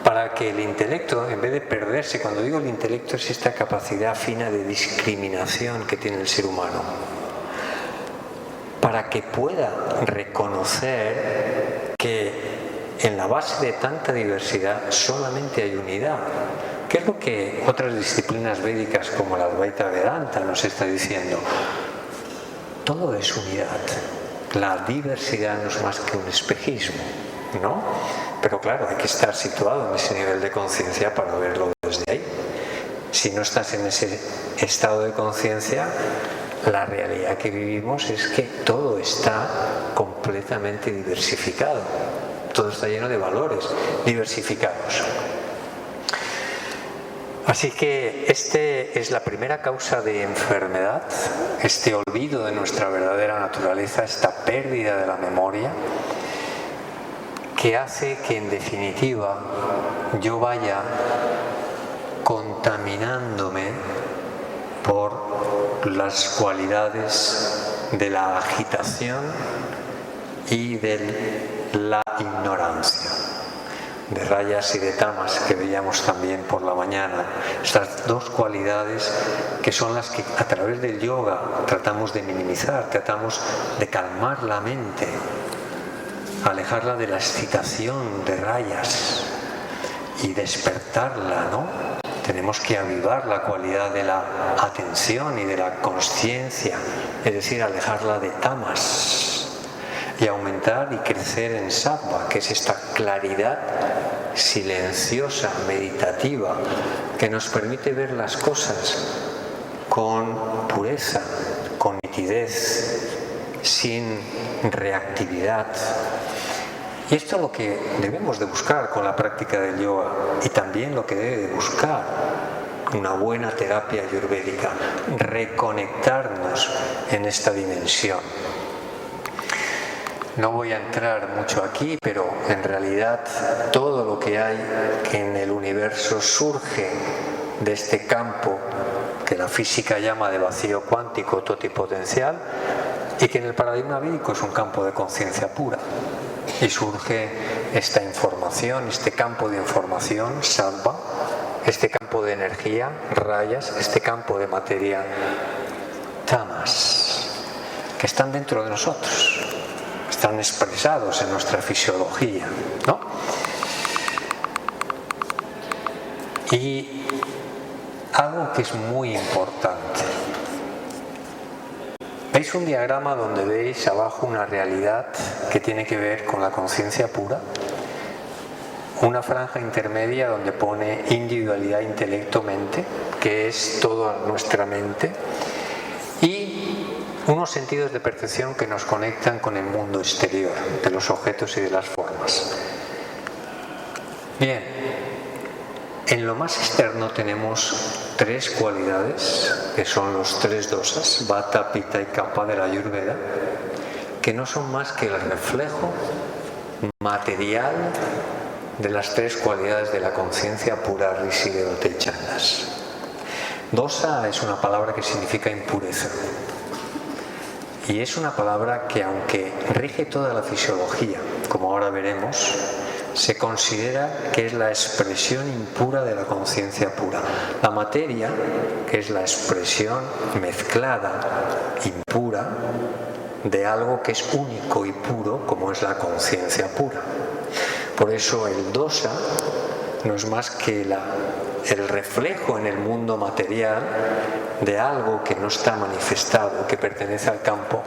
Para que el intelecto, en vez de perderse, cuando digo el intelecto es esta capacidad fina de discriminación que tiene el ser humano, para que pueda reconocer que en la base de tanta diversidad solamente hay unidad, que es lo que otras disciplinas védicas como la Advaita Vedanta nos está diciendo. Todo es unidad. La diversidad no es más que un espejismo, ¿no? Pero claro, hay que estar situado en ese nivel de conciencia para verlo desde ahí. Si no estás en ese estado de conciencia, la realidad que vivimos es que todo está completamente diversificado. Todo está lleno de valores diversificados. Así que esta es la primera causa de enfermedad, este olvido de nuestra verdadera naturaleza, esta pérdida de la memoria, que hace que en definitiva yo vaya contaminándome por las cualidades de la agitación y de la ignorancia, de rayas y de tamas que veíamos también por la mañana. Estas dos cualidades que son las que a través del yoga tratamos de minimizar, tratamos de calmar la mente, alejarla de la excitación de rayas y despertarla, ¿no? Tenemos que avivar la cualidad de la atención y de la consciencia, es decir, alejarla de tamas, y aumentar y crecer en sattva, que es esta claridad silenciosa, meditativa, que nos permite ver las cosas con pureza, con nitidez, sin reactividad. Y esto es lo que debemos de buscar con la práctica del yoga, y también lo que debe de buscar una buena terapia ayurvédica, reconectarnos en esta dimensión. No voy a entrar mucho aquí, pero en realidad todo lo que hay en el universo surge de este campo que la física llama de vacío cuántico totipotencial, y que en el paradigma védico es un campo de conciencia pura. Y surge esta información, este campo de información, sattva, este campo de energía, rayas, este campo de materia, tamas, que están dentro de nosotros, están expresados en nuestra fisiología, ¿no? Y algo que es muy importante. ¿Veis un diagrama donde veis abajo una realidad que tiene que ver con la conciencia pura? Una franja intermedia donde pone individualidad, intelecto, mente, que es toda nuestra mente, y unos sentidos de percepción que nos conectan con el mundo exterior, de los objetos y de las formas. Bien, en lo más externo tenemos tres cualidades, que son los tres dosas, Vata, Pitta y Kapha de la Ayurveda, que no son más que el reflejo material de las tres cualidades de la conciencia pura, Rishi, Devata y Chandas. Dosa es una palabra que significa impureza. Y es una palabra que, aunque rige toda la fisiología, como ahora veremos, se considera que es la expresión impura de la conciencia pura. La materia, que es la expresión mezclada, impura, de algo que es único y puro, como es la conciencia pura. Por eso el dosa no es más que el reflejo en el mundo material de algo que no está manifestado, que pertenece al campo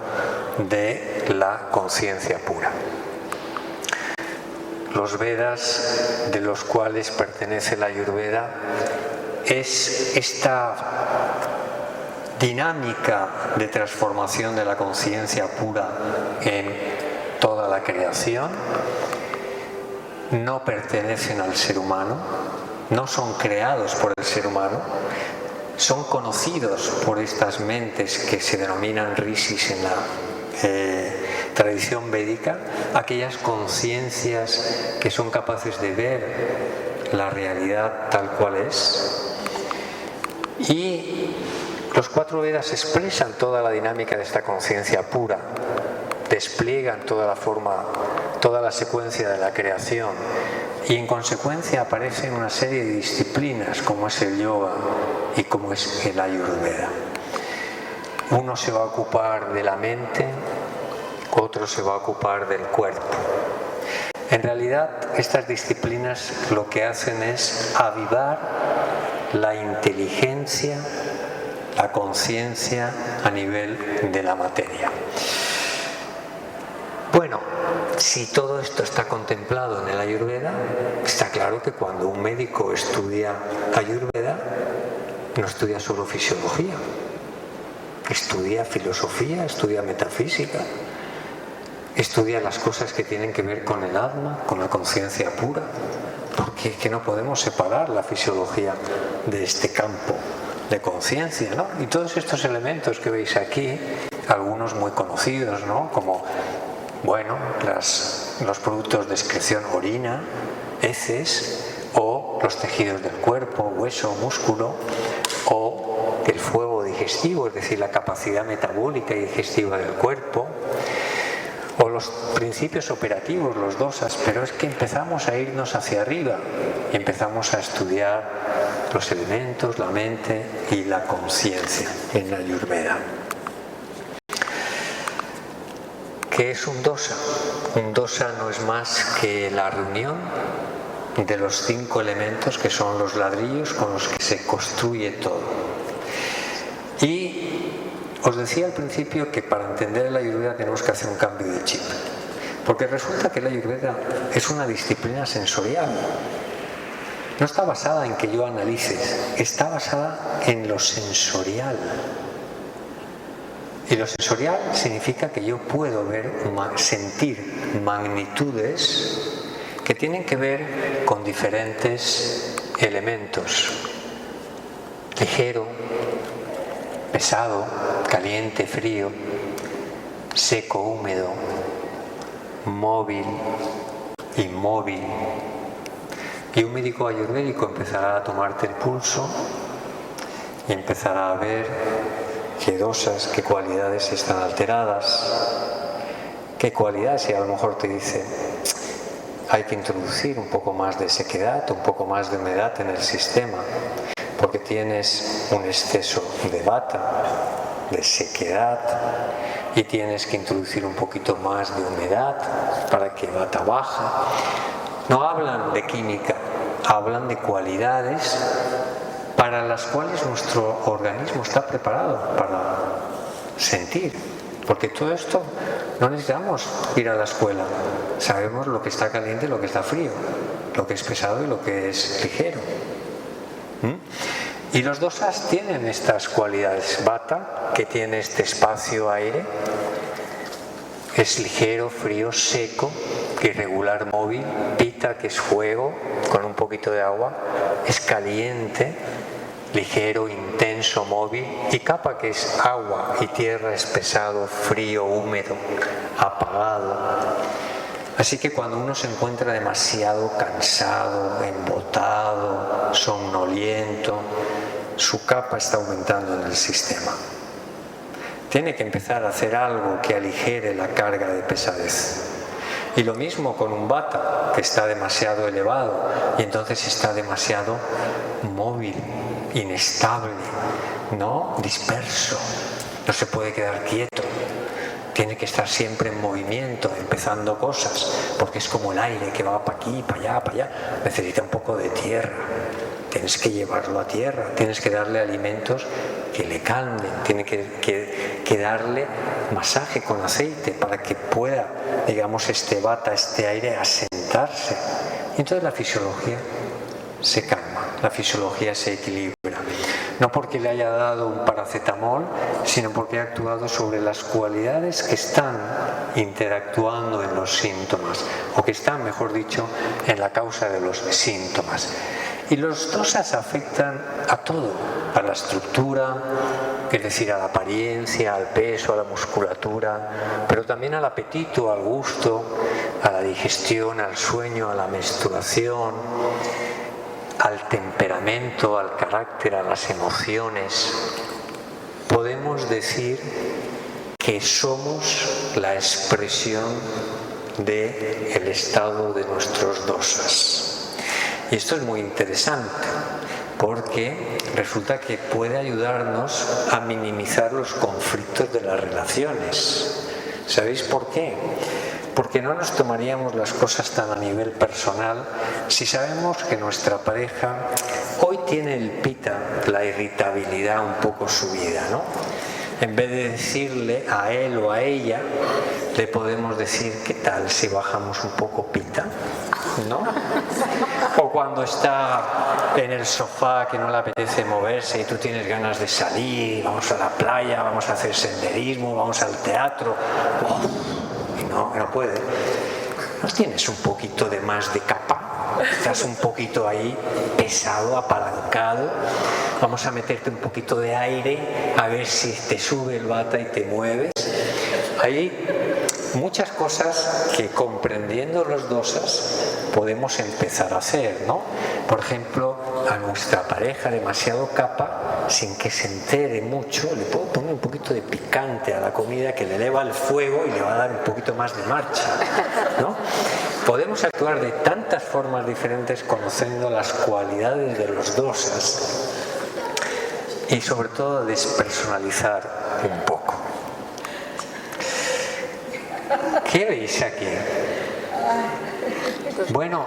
de la conciencia pura. Los Vedas, de los cuales pertenece la Ayurveda, es esta dinámica de transformación de la conciencia pura en toda la creación. No pertenecen al ser humano, no son creados por el ser humano, son conocidos por estas mentes que se denominan rishis en la tradición védica, aquellas conciencias que son capaces de ver la realidad tal cual es. Y los cuatro Vedas expresan toda la dinámica de esta conciencia pura, despliegan toda la forma, toda la secuencia de la creación, y en consecuencia aparecen una serie de disciplinas como es el yoga y como es el Ayurveda. Uno se va a ocupar de la mente, otro se va a ocupar del cuerpo. En realidad, estas disciplinas lo que hacen es avivar la inteligencia, la conciencia a nivel de la materia. Bueno, si todo esto está contemplado en el Ayurveda, está claro que cuando un médico estudia Ayurveda, no estudia solo fisiología, estudia filosofía, estudia metafísica, estudia las cosas que tienen que ver con el alma, con la conciencia pura, porque es que no podemos separar la fisiología de este campo de conciencia, ¿no? Y todos estos elementos que veis aquí, algunos muy conocidos, ¿no? Como, bueno, los productos de excreción, orina, heces, o los tejidos del cuerpo, hueso, músculo, o el fuego digestivo, es decir, la capacidad metabólica y digestiva del cuerpo, o los principios operativos, los dosas, pero es que empezamos a irnos hacia arriba y empezamos a estudiar los elementos, la mente y la conciencia en la Ayurveda. ¿Qué es un dosa? Un dosa no es más que la reunión de los 5 elementos que son los ladrillos con los que se construye todo. Y os decía al principio que para entender la Ayurveda tenemos que hacer un cambio de chip, porque resulta que la Ayurveda es una disciplina sensorial. No está basada en que yo analice, está basada en lo sensorial. Y lo sensorial significa que yo puedo ver, sentir magnitudes que tienen que ver con diferentes elementos. Ligero, pesado, caliente, frío, seco, húmedo, móvil, inmóvil. Y un médico ayurvédico empezará a tomarte el pulso y empezará a ver qué dosas, qué cualidades están alteradas, qué cualidades, y a lo mejor te dice hay que introducir un poco más de sequedad, un poco más de humedad en el sistema, porque tienes un exceso de vata, de sequedad, y tienes que introducir un poquito más de humedad para que vata baja. No hablan de química, hablan de cualidades para las cuales nuestro organismo está preparado para sentir. Porque todo esto no necesitamos ir a la escuela. Sabemos lo que está caliente y lo que está frío, lo que es pesado y lo que es ligero. Y los dosas tienen estas cualidades. Vata, que tiene este espacio aire, es ligero, frío, seco, irregular, móvil. Pita, que es fuego, con un poquito de agua, es caliente, ligero, intenso, móvil. Y Kapha, que es agua y tierra, es pesado, frío, húmedo, apagado. Así que cuando uno se encuentra demasiado cansado, embotado, somnoliento, su Kapha está aumentando en el sistema. Tiene que empezar a hacer algo que aligere la carga de pesadez. Y lo mismo con un Vata, que está demasiado elevado y entonces está demasiado móvil, inestable, ¿no? Disperso, no se puede quedar quieto. Tiene que estar siempre en movimiento, empezando cosas, porque es como el aire que va para aquí, para allá, para allá. Necesita un poco de tierra. Tienes que llevarlo a tierra, tienes que darle alimentos que le calmen, tiene que darle masaje con aceite para que pueda, digamos, este vata, este aire asentarse. Y entonces la fisiología se calma, la fisiología se equilibra. No porque le haya dado un paracetamol, sino porque ha actuado sobre las cualidades que están interactuando en los síntomas, o que están, mejor dicho, en la causa de los síntomas. Y los dosas afectan a todo, a la estructura, es decir, a la apariencia, al peso, a la musculatura, pero también al apetito, al gusto, a la digestión, al sueño, a la menstruación, al temperamento, al carácter, a las emociones. Podemos decir que somos la expresión del estado de nuestros dosas. Y esto es muy interesante porque resulta que puede ayudarnos a minimizar los conflictos de las relaciones. ¿Sabéis por qué? Porque no nos tomaríamos las cosas tan a nivel personal si sabemos que nuestra pareja hoy tiene el pita, la irritabilidad un poco subida, ¿no? En vez de decirle a él o a ella, le podemos decir, ¿qué tal si bajamos un poco pita? ¿No? O cuando está en el sofá que no le apetece moverse y tú tienes ganas de salir, vamos a la playa, vamos a hacer senderismo, vamos al teatro, y no puede. ¿No tienes un poquito de más de capa? Estás un poquito ahí pesado, apalancado. Vamos a meterte un poquito de aire a ver si te sube el vata y te mueves. Hay muchas cosas que comprendiendo los dosas podemos empezar a hacer, ¿no? Por ejemplo, a nuestra pareja demasiado capa, sin que se entere mucho, le puedo poner un poquito de picante a la comida que le eleva el fuego y le va a dar un poquito más de marcha, ¿no? Podemos actuar de tantas formas diferentes conociendo las cualidades de los dosas y sobre todo despersonalizar un poco. ¿Qué veis aquí? Bueno,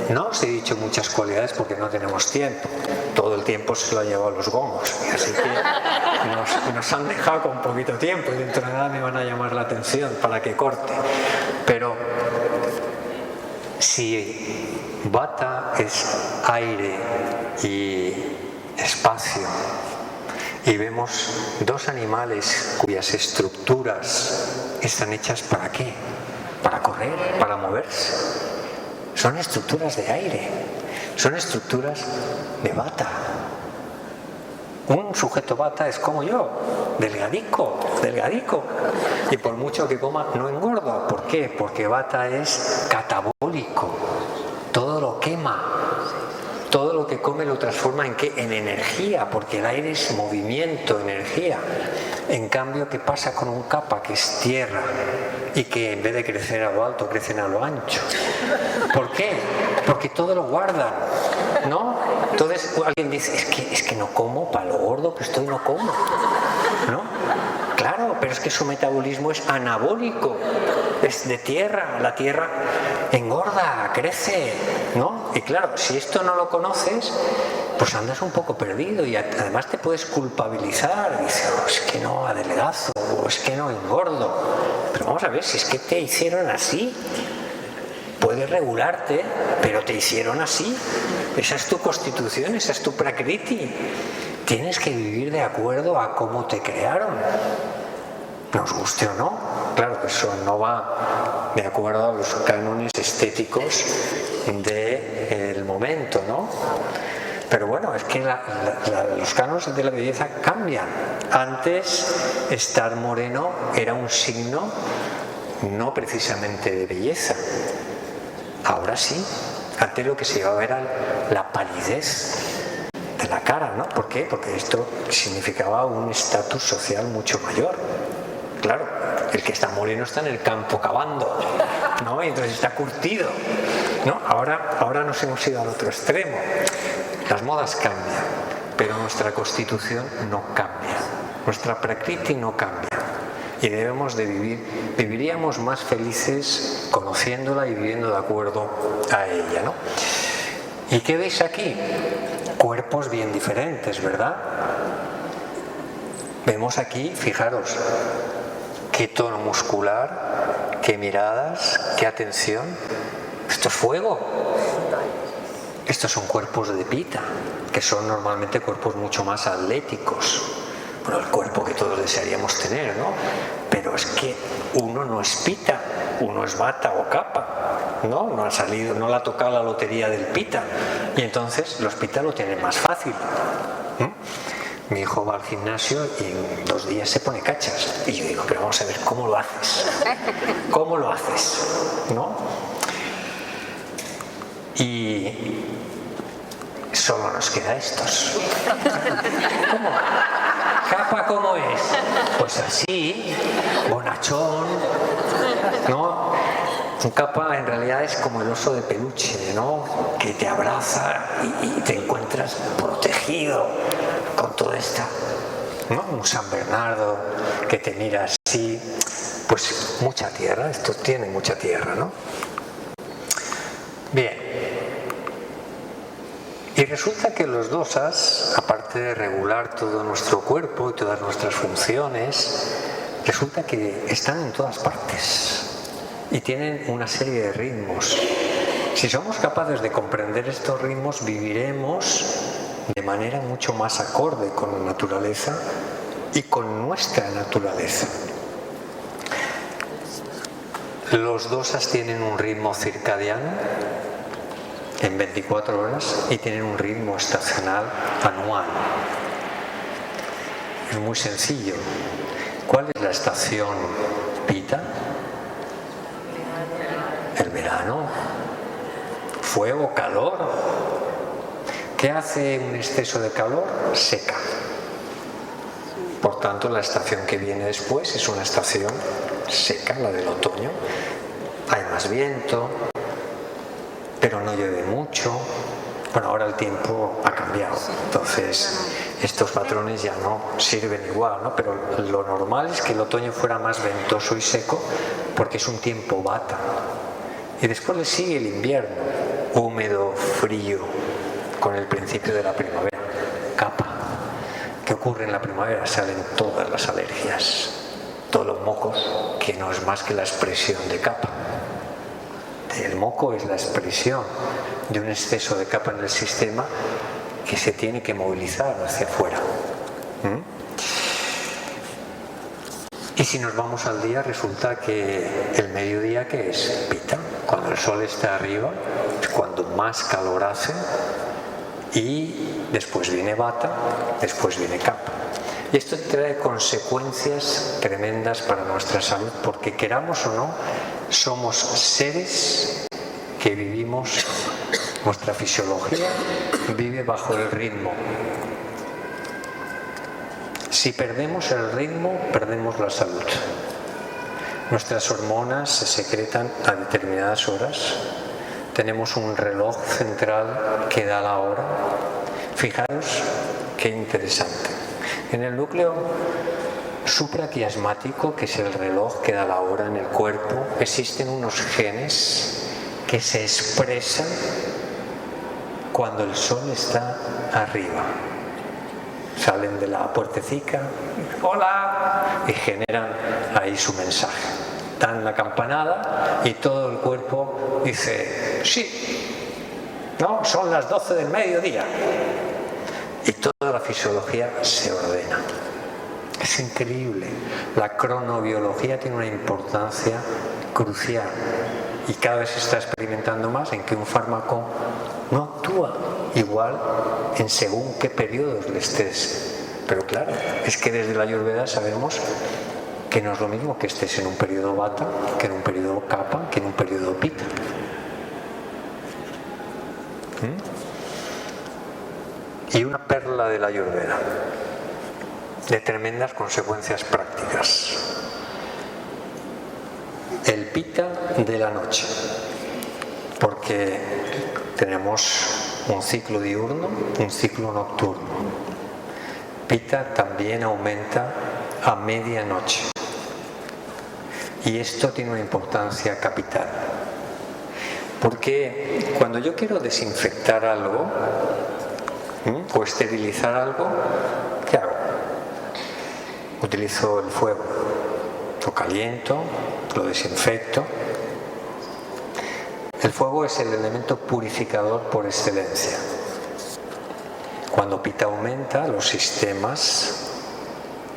No os he dicho muchas cualidades porque no tenemos tiempo. Todo el tiempo se lo ha llevado los gomos. Así que nos han dejado con poquito tiempo y dentro de nada me van a llamar la atención para que corte. Pero si Vata es aire y espacio, y vemos dos animales cuyas estructuras están hechas ¿para qué? Para correr, para moverse. Son estructuras de aire, son estructuras de Vata. Un sujeto Vata es como yo, delgadico, y por mucho que coma no engordo. ¿Por qué? Porque Vata es catabólico, todo lo quema. Todo lo que come lo transforma ¿en qué? En energía, porque el aire es movimiento, energía. En cambio, ¿qué pasa con un Kapha, que es tierra y que en vez de crecer a lo alto, crecen a lo ancho? ¿Por qué? Porque todo lo guardan, ¿no? Entonces alguien dice, es que no como, para lo gordo que estoy no como, ¿no? Claro, pero es que su metabolismo es anabólico, es de tierra, la tierra engorda, crece, ¿no? Y claro, si esto no lo conoces, pues andas un poco perdido y además te puedes culpabilizar, dices, es que no adelgazo, o es que no engordo. Pero vamos a ver, si es que te hicieron así, puedes regularte, pero te hicieron así. Esa es tu constitución, esa es tu prakriti. Tienes que vivir de acuerdo a cómo te crearon, nos guste o no. Claro que eso no va de acuerdo a los cánones estéticos del momento, ¿no? Pero bueno, es que los cánones de la belleza cambian. Antes, estar moreno era un signo no precisamente de belleza. Ahora sí. Antes lo que se llevaba era la palidez de la cara, ¿no? ¿Por qué? Porque esto significaba un estatus social mucho mayor. Claro, el que está moreno está en el campo cavando, ¿no? Y entonces está curtido, ¿no? Ahora nos hemos ido al otro extremo. Las modas cambian, pero nuestra constitución no cambia. Nuestra prakriti no cambia. Y debemos de viviríamos más felices conociéndola y viviendo de acuerdo a ella, ¿no? ¿Y qué veis aquí? Cuerpos bien diferentes, ¿verdad? Vemos aquí, fijaros, qué tono muscular, qué miradas, qué atención. Esto es fuego. Estos son cuerpos de Pita, que son normalmente cuerpos mucho más atléticos. Bueno, el cuerpo que todos desearíamos tener, ¿no? Pero es que uno no es Pita, uno es Vata o Kapha, ¿no? No ha salido, no le ha tocado la lotería del Pita. Y entonces los Pita lo tienen más fácil. Mi hijo va al gimnasio y en 2 días se pone cachas. Y yo digo, pero vamos a ver, ¿cómo lo haces? ¿Cómo lo haces? ¿No? Y solo nos queda estos. ¿Cómo? ¿Kapha cómo es? Pues así, bonachón, ¿no? Un Kapha en realidad es como el oso de peluche, ¿no? Que te abraza y te encuentras protegido con toda esta, ¿no? Un San Bernardo que te mira así, pues mucha tierra, esto tiene mucha tierra, ¿no? Bien. Y resulta que los dosas, aparte de regular todo nuestro cuerpo y todas nuestras funciones, resulta que están en todas partes y tienen una serie de ritmos. Si somos capaces de comprender estos ritmos, viviremos de manera mucho más acorde con la naturaleza y con nuestra naturaleza. Los dosas tienen un ritmo circadiano en 24 horas y tienen un ritmo estacional anual. Es muy sencillo. ¿Cuál es la estación Pita? El verano. Fuego, calor. ¿Qué hace un exceso de calor? Seca. Por tanto, la estación que viene después es una estación seca, la del otoño. Hay más viento, pero no llueve mucho. Bueno, ahora el tiempo ha cambiado, entonces estos patrones ya no sirven igual, ¿no? Pero lo normal es que el otoño fuera más ventoso y seco porque es un tiempo Vata. Y después le sigue el invierno. húmedo, frío, con el principio de la primavera. Capa. ¿Qué ocurre en la primavera? Salen todas las alergias, todos los mocos, que no es más que la expresión de capa. El moco es la expresión de un exceso de capa en el sistema que se tiene que movilizar hacia afuera. Y si nos vamos al día, resulta que el mediodía, ¿qué es? Pita. Cuando el sol está arriba, es cuando más calor hace, y después viene Vata, después viene Kapha. Y esto trae consecuencias tremendas para nuestra salud, porque queramos o no, somos seres que vivimos, nuestra fisiología vive bajo el ritmo. Si perdemos el ritmo, perdemos la salud. Nuestras hormonas se secretan a determinadas horas. Tenemos un reloj central que da la hora. Fijaros qué interesante. En el núcleo supraquiasmático, que es el reloj que da la hora en el cuerpo, existen unos genes que se expresan cuando el sol está arriba. Salen de la puertecica, ¡hola!, y generan ahí su mensaje. Dan la campanada y todo el cuerpo dice, sí, no, son las 12 del mediodía. Y toda la fisiología se ordena. Es increíble. La cronobiología tiene una importancia crucial y cada vez se está experimentando más en que un fármaco no actúa igual en según qué periodos le estés. Pero claro, es que desde la Ayurveda sabemos que no es lo mismo que estés en un periodo Vata, que en un periodo Kapha, que en un periodo Pitta. Y una perla de la Ayurveda, de tremendas consecuencias prácticas. El Pitta de la noche, porque tenemos un ciclo diurno, un ciclo nocturno. Pitta también aumenta a medianoche. Y esto tiene una importancia capital. Porque cuando yo quiero desinfectar algo o esterilizar algo, ¿qué hago? Utilizo el fuego. Lo caliento, lo desinfecto. El fuego es el elemento purificador por excelencia. Cuando Pitta aumenta, los sistemas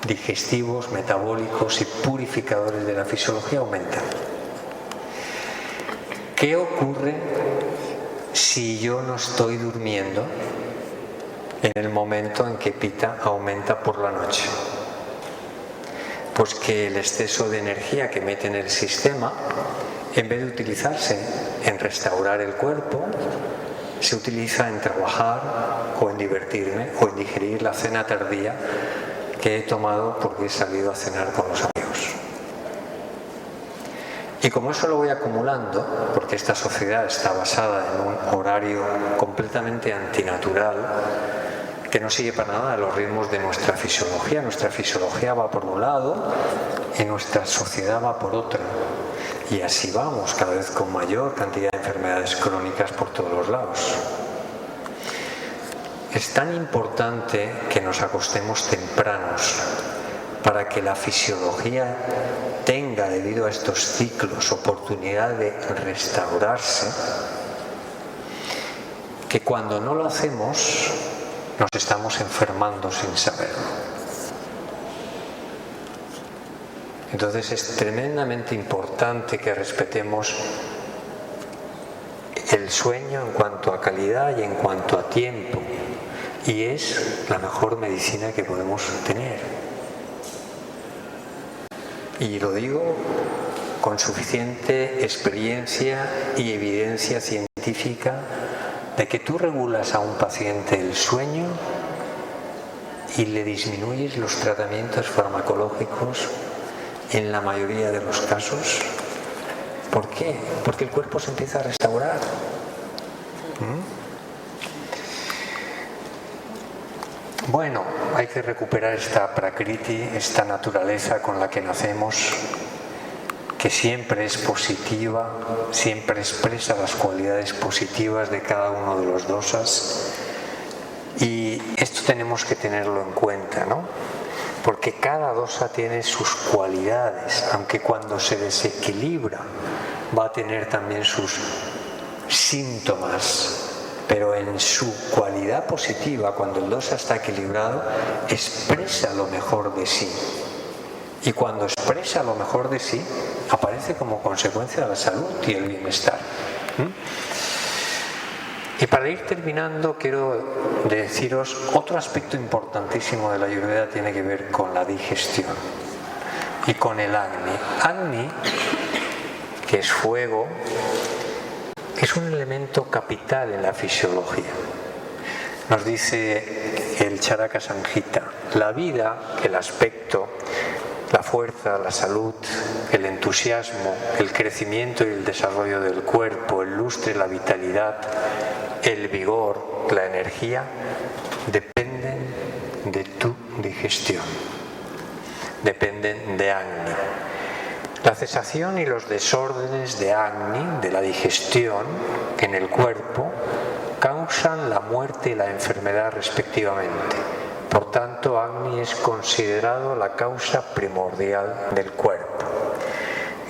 digestivos, metabólicos y purificadores de la fisiología aumentan. ¿Qué ocurre si yo no estoy durmiendo en el momento en que Pitta aumenta por la noche? Pues que el exceso de energía que mete en el sistema, en vez de utilizarse en restaurar el cuerpo, se utiliza en trabajar o en divertirme o en digerir la cena tardía que he tomado porque he salido a cenar con los amigos. Y como eso lo voy acumulando, porque esta sociedad está basada en un horario completamente antinatural, que no sigue para nada los ritmos de nuestra fisiología va por un lado y nuestra sociedad va por otro. Y así vamos, cada vez con mayor cantidad de enfermedades crónicas por todos los lados. Es tan importante que nos acostemos tempranos para que la fisiología tenga, debido a estos ciclos, oportunidad de restaurarse, que cuando no lo hacemos nos estamos enfermando sin saberlo. Entonces es tremendamente importante que respetemos el sueño en cuanto a calidad y en cuanto a tiempo. Y es la mejor medicina que podemos tener. Y lo digo con suficiente experiencia y evidencia científica de que tú regulas a un paciente el sueño y le disminuyes los tratamientos farmacológicos en la mayoría de los casos. ¿Por qué? Porque el cuerpo se empieza a restaurar. Bueno, hay que recuperar esta prakriti, esta naturaleza con la que nacemos, que siempre es positiva, siempre expresa las cualidades positivas de cada uno de los dosas. Y esto tenemos que tenerlo en cuenta, ¿no? Porque cada dosa tiene sus cualidades, aunque cuando se desequilibra va a tener también sus síntomas, pero en su cualidad positiva, cuando el dosa está equilibrado, expresa lo mejor de sí. Y cuando expresa lo mejor de sí, aparece como consecuencia de la salud y el bienestar. Y para ir terminando, quiero deciros otro aspecto importantísimo de la Ayurveda, tiene que ver con la digestión y con el Agni. Agni, que es fuego, es un elemento capital en la fisiología. Nos dice el Charaka Samhita, la vida, el aspecto, la fuerza, la salud, el entusiasmo, el crecimiento y el desarrollo del cuerpo, el lustre, la vitalidad, el vigor, la energía, dependen de tu digestión, dependen de Agni. La cesación y los desórdenes de Agni, de la digestión en el cuerpo, causan la muerte y la enfermedad respectivamente. Por tanto, Agni es considerado la causa primordial del cuerpo.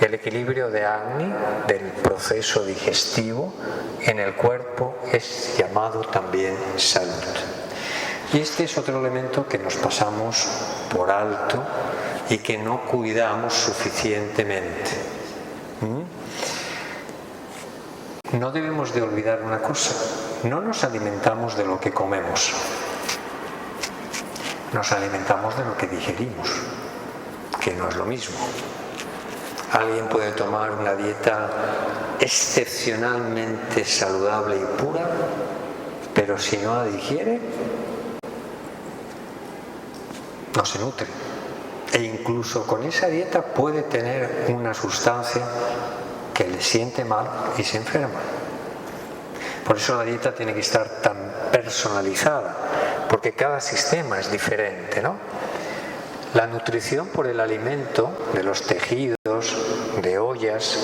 El equilibrio de Agni, del proceso digestivo en el cuerpo, es llamado también salud. Y este es otro elemento que nos pasamos por alto y que no cuidamos suficientemente. No debemos de olvidar una cosa, no nos alimentamos de lo que comemos, nos alimentamos de lo que digerimos, que no es lo mismo. Alguien puede tomar una dieta excepcionalmente saludable y pura, pero si no la digiere, no se nutre. E incluso con esa dieta puede tener una sustancia que le siente mal y se enferma. Por eso la dieta tiene que estar tan personalizada, porque cada sistema es diferente, ¿no? La nutrición por el alimento de los tejidos, de ollas,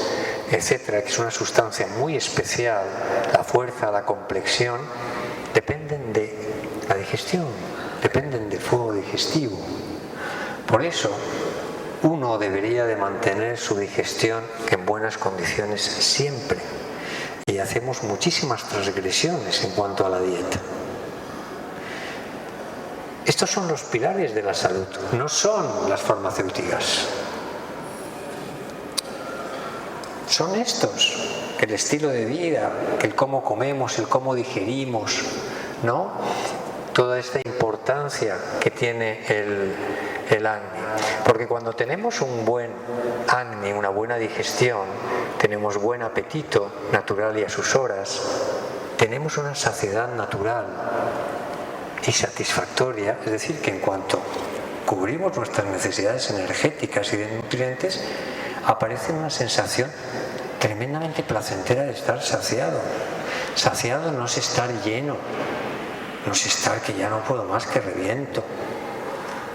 etcétera, que es una sustancia muy especial, la fuerza, la complexión, dependen de la digestión, dependen del fuego digestivo. Por eso, uno debería de mantener su digestión en buenas condiciones siempre. Y hacemos muchísimas transgresiones en cuanto a la dieta. Estos son los pilares de la salud, no son las farmacéuticas. Son estos, el estilo de vida, el cómo comemos, el cómo digerimos, ¿no? Toda esta importancia que tiene el Agni. Porque cuando tenemos un buen Agni, una buena digestión, tenemos buen apetito natural y a sus horas, tenemos una saciedad natural y satisfactoria, es decir, que en cuanto cubrimos nuestras necesidades energéticas y de nutrientes, aparece una sensación tremendamente placentera de estar saciado. Saciado no es estar lleno, no es estar que ya no puedo más, que reviento,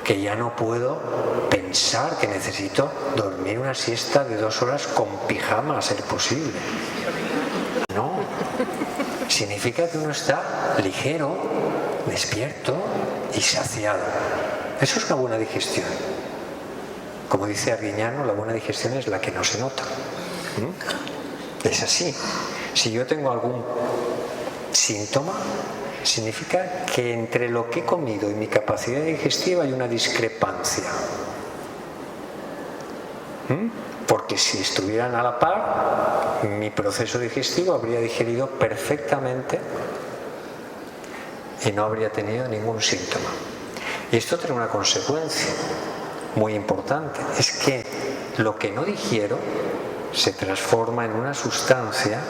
que ya no puedo pensar que necesito dormir una siesta de 2 horas con pijama a ser posible. No, significa que uno está ligero, despierto y saciado. Eso es una buena digestión. Como dice Arguiñano, la buena digestión es la que no se nota. Es así. Si yo tengo algún síntoma, significa que entre lo que he comido y mi capacidad digestiva hay una discrepancia. Porque si estuvieran a la par, mi proceso digestivo habría digerido perfectamente y no habría tenido ningún síntoma. Y esto tiene una consecuencia muy importante, es que lo que no digiero se transforma en una sustancia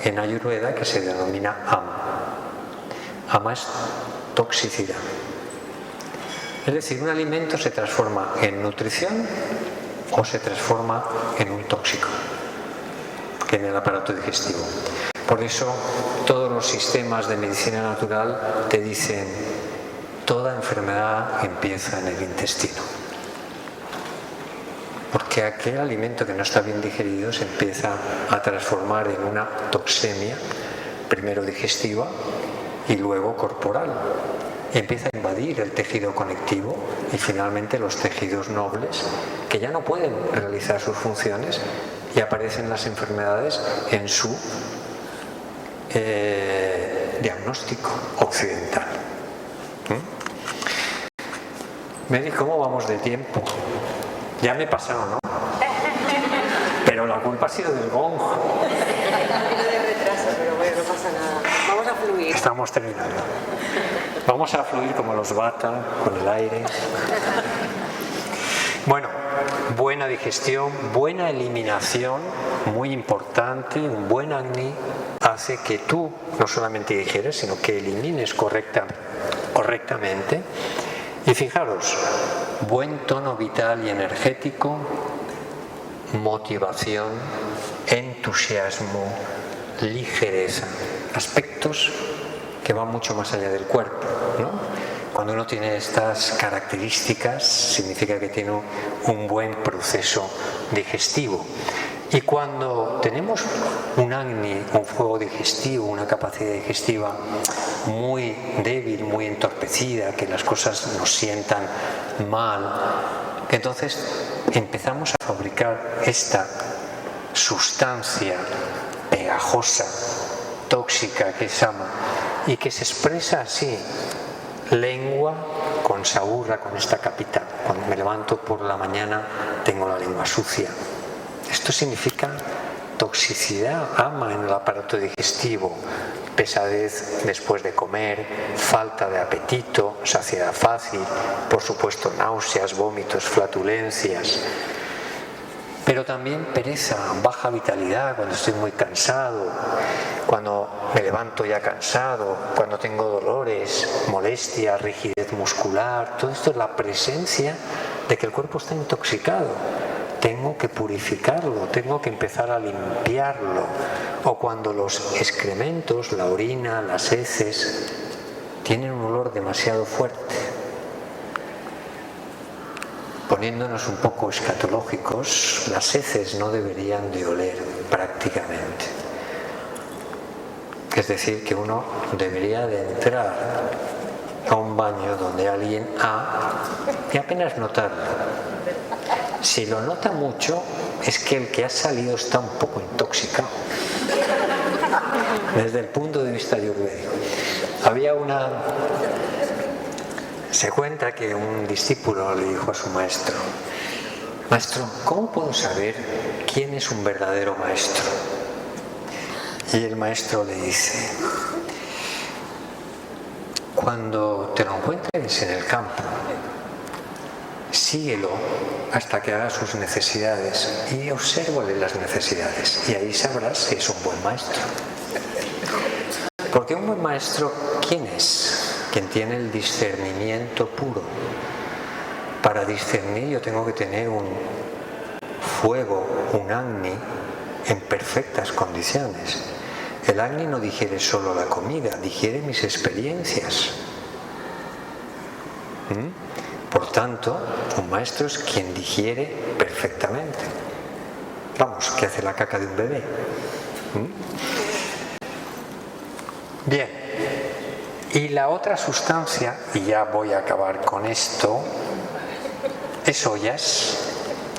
en Ayurveda que se denomina ama. Ama es toxicidad. Es decir, un alimento se transforma en nutrición o se transforma en un tóxico en el aparato digestivo. Por eso todos los sistemas de medicina natural te dicen: toda enfermedad empieza en el intestino. porque aquel alimento que no está bien digerido se empieza a transformar en una toxemia, primero digestiva y luego corporal. Y empieza a invadir el tejido conectivo y finalmente los tejidos nobles, que ya no pueden realizar sus funciones, y aparecen las enfermedades en su diagnóstico occidental. Mary, ¿cómo vamos de tiempo? Ya me he pasado, ¿no? Pero la culpa ha sido del gong. De retraso, pero bueno, no pasa nada. Vamos a fluir. Estamos terminando. Vamos a fluir como los bata, con el aire. Bueno, buena digestión, buena eliminación, muy importante. Un buen Agni hace que tú no solamente digieres, sino que elimines correctamente. Y fijaros, buen tono vital y energético, motivación, entusiasmo, ligereza, aspectos que van mucho más allá del cuerpo, ¿no? Cuando uno tiene estas características, significa que tiene un buen proceso digestivo. Y cuando tenemos un Agni, un fuego digestivo, una capacidad digestiva muy débil, muy entorpecida, que las cosas nos sientan mal, entonces empezamos a fabricar esta sustancia pegajosa, tóxica, que es ama, y que se expresa así: lengua con saburra, con esta capita. Cuando me levanto por la mañana tengo la lengua sucia. Esto significa toxicidad, ama en el aparato digestivo, pesadez después de comer, falta de apetito, saciedad fácil, por supuesto náuseas, vómitos, flatulencias, pero también pereza, baja vitalidad cuando estoy muy cansado, cuando me levanto ya cansado, cuando tengo dolores, molestias, rigidez muscular. Todo esto es la presencia de que el cuerpo está intoxicado. Tengo que purificarlo, tengo que empezar a limpiarlo. O cuando los excrementos, la orina, las heces, tienen un olor demasiado fuerte. Poniéndonos un poco escatológicos, las heces no deberían de oler prácticamente. Es decir, que uno debería de entrar a un baño donde alguien ha y apenas notarlo. Si lo nota mucho, es que el que ha salido está un poco intoxicado. Desde el punto de vista ayurvédico. Se cuenta que un discípulo le dijo a su maestro: maestro, ¿cómo puedo saber quién es un verdadero maestro? Y el maestro le dice: cuando te lo encuentres en el campo, síguelo hasta que haga sus necesidades y obsérvale las necesidades, y ahí sabrás si es un buen maestro. Porque un buen maestro, ¿quién es? Quien tiene el discernimiento puro. Para discernir yo tengo que tener un fuego, un Agni, en perfectas condiciones. El Agni no digiere solo la comida, digiere mis experiencias. Por tanto, un maestro es quien digiere perfectamente. Vamos, que hace la caca de un bebé. Bien. Y la otra sustancia, y ya voy a acabar con esto, es Oyas,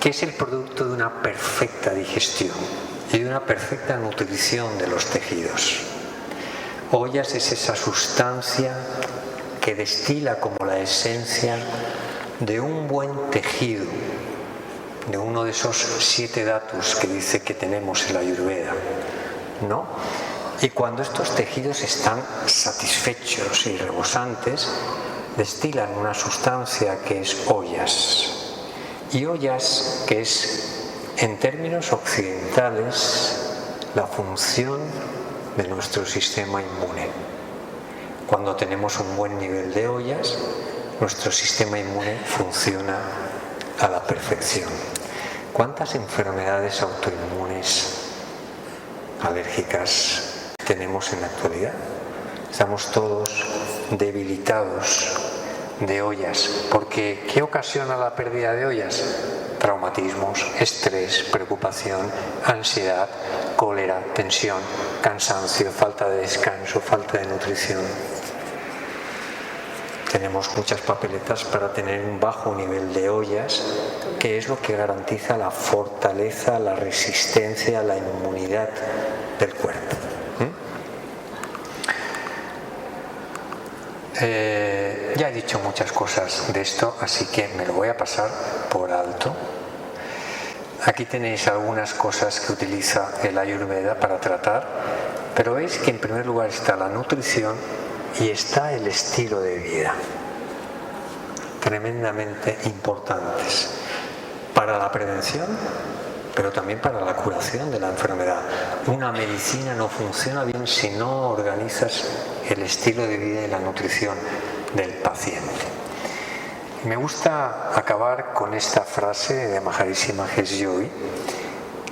que es el producto de una perfecta digestión y de una perfecta nutrición de los tejidos. Oyas es esa sustancia que destila como la esencia de un buen tejido, de uno de esos 7 datus que dice que tenemos en la Ayurveda, ¿no? Y cuando estos tejidos están satisfechos y rebosantes, destilan una sustancia que es Oyas. Y Oyas, que es, en términos occidentales, la función de nuestro sistema inmune. Cuando tenemos un buen nivel de Oyas, nuestro sistema inmune funciona a la perfección. ¿Cuántas enfermedades autoinmunes, alérgicas, tenemos en la actualidad? Estamos todos debilitados de Oyas. Porque ¿qué ocasiona la pérdida de Oyas? traumatismos, estrés, preocupación, ansiedad, cólera, tensión, cansancio, falta de descanso, falta de nutrición. Tenemos muchas papeletas para tener un bajo nivel de ollas, que es lo que garantiza la fortaleza, la resistencia, la inmunidad del cuerpo. Ya he dicho muchas cosas de esto, así que me lo voy a pasar por alto. Aquí tenéis algunas cosas que utiliza el Ayurveda para tratar, pero veis que en primer lugar está la nutrición y está el estilo de vida, tremendamente importantes para la prevención, pero también para la curación de la enfermedad. Una medicina no funciona bien si no organizas el estilo de vida y la nutrición del paciente. Me gusta acabar con esta frase de Maharishi Mahesh Yogi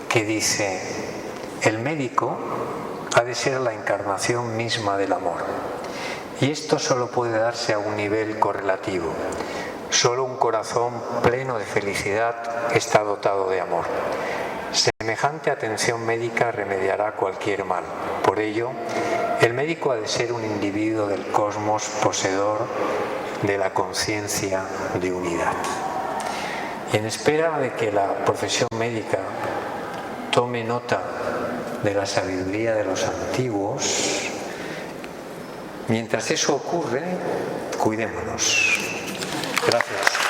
que dice: el médico ha de ser la encarnación misma del amor, y esto solo puede darse a un nivel correlativo. Solo un corazón pleno de felicidad está dotado de amor. Semejante atención médica remediará cualquier mal. Por ello, el médico ha de ser un individuo del cosmos poseedor de la conciencia de unidad. Y en espera de que la profesión médica tome nota de la sabiduría de los antiguos, mientras eso ocurre, cuidémonos. Gracias.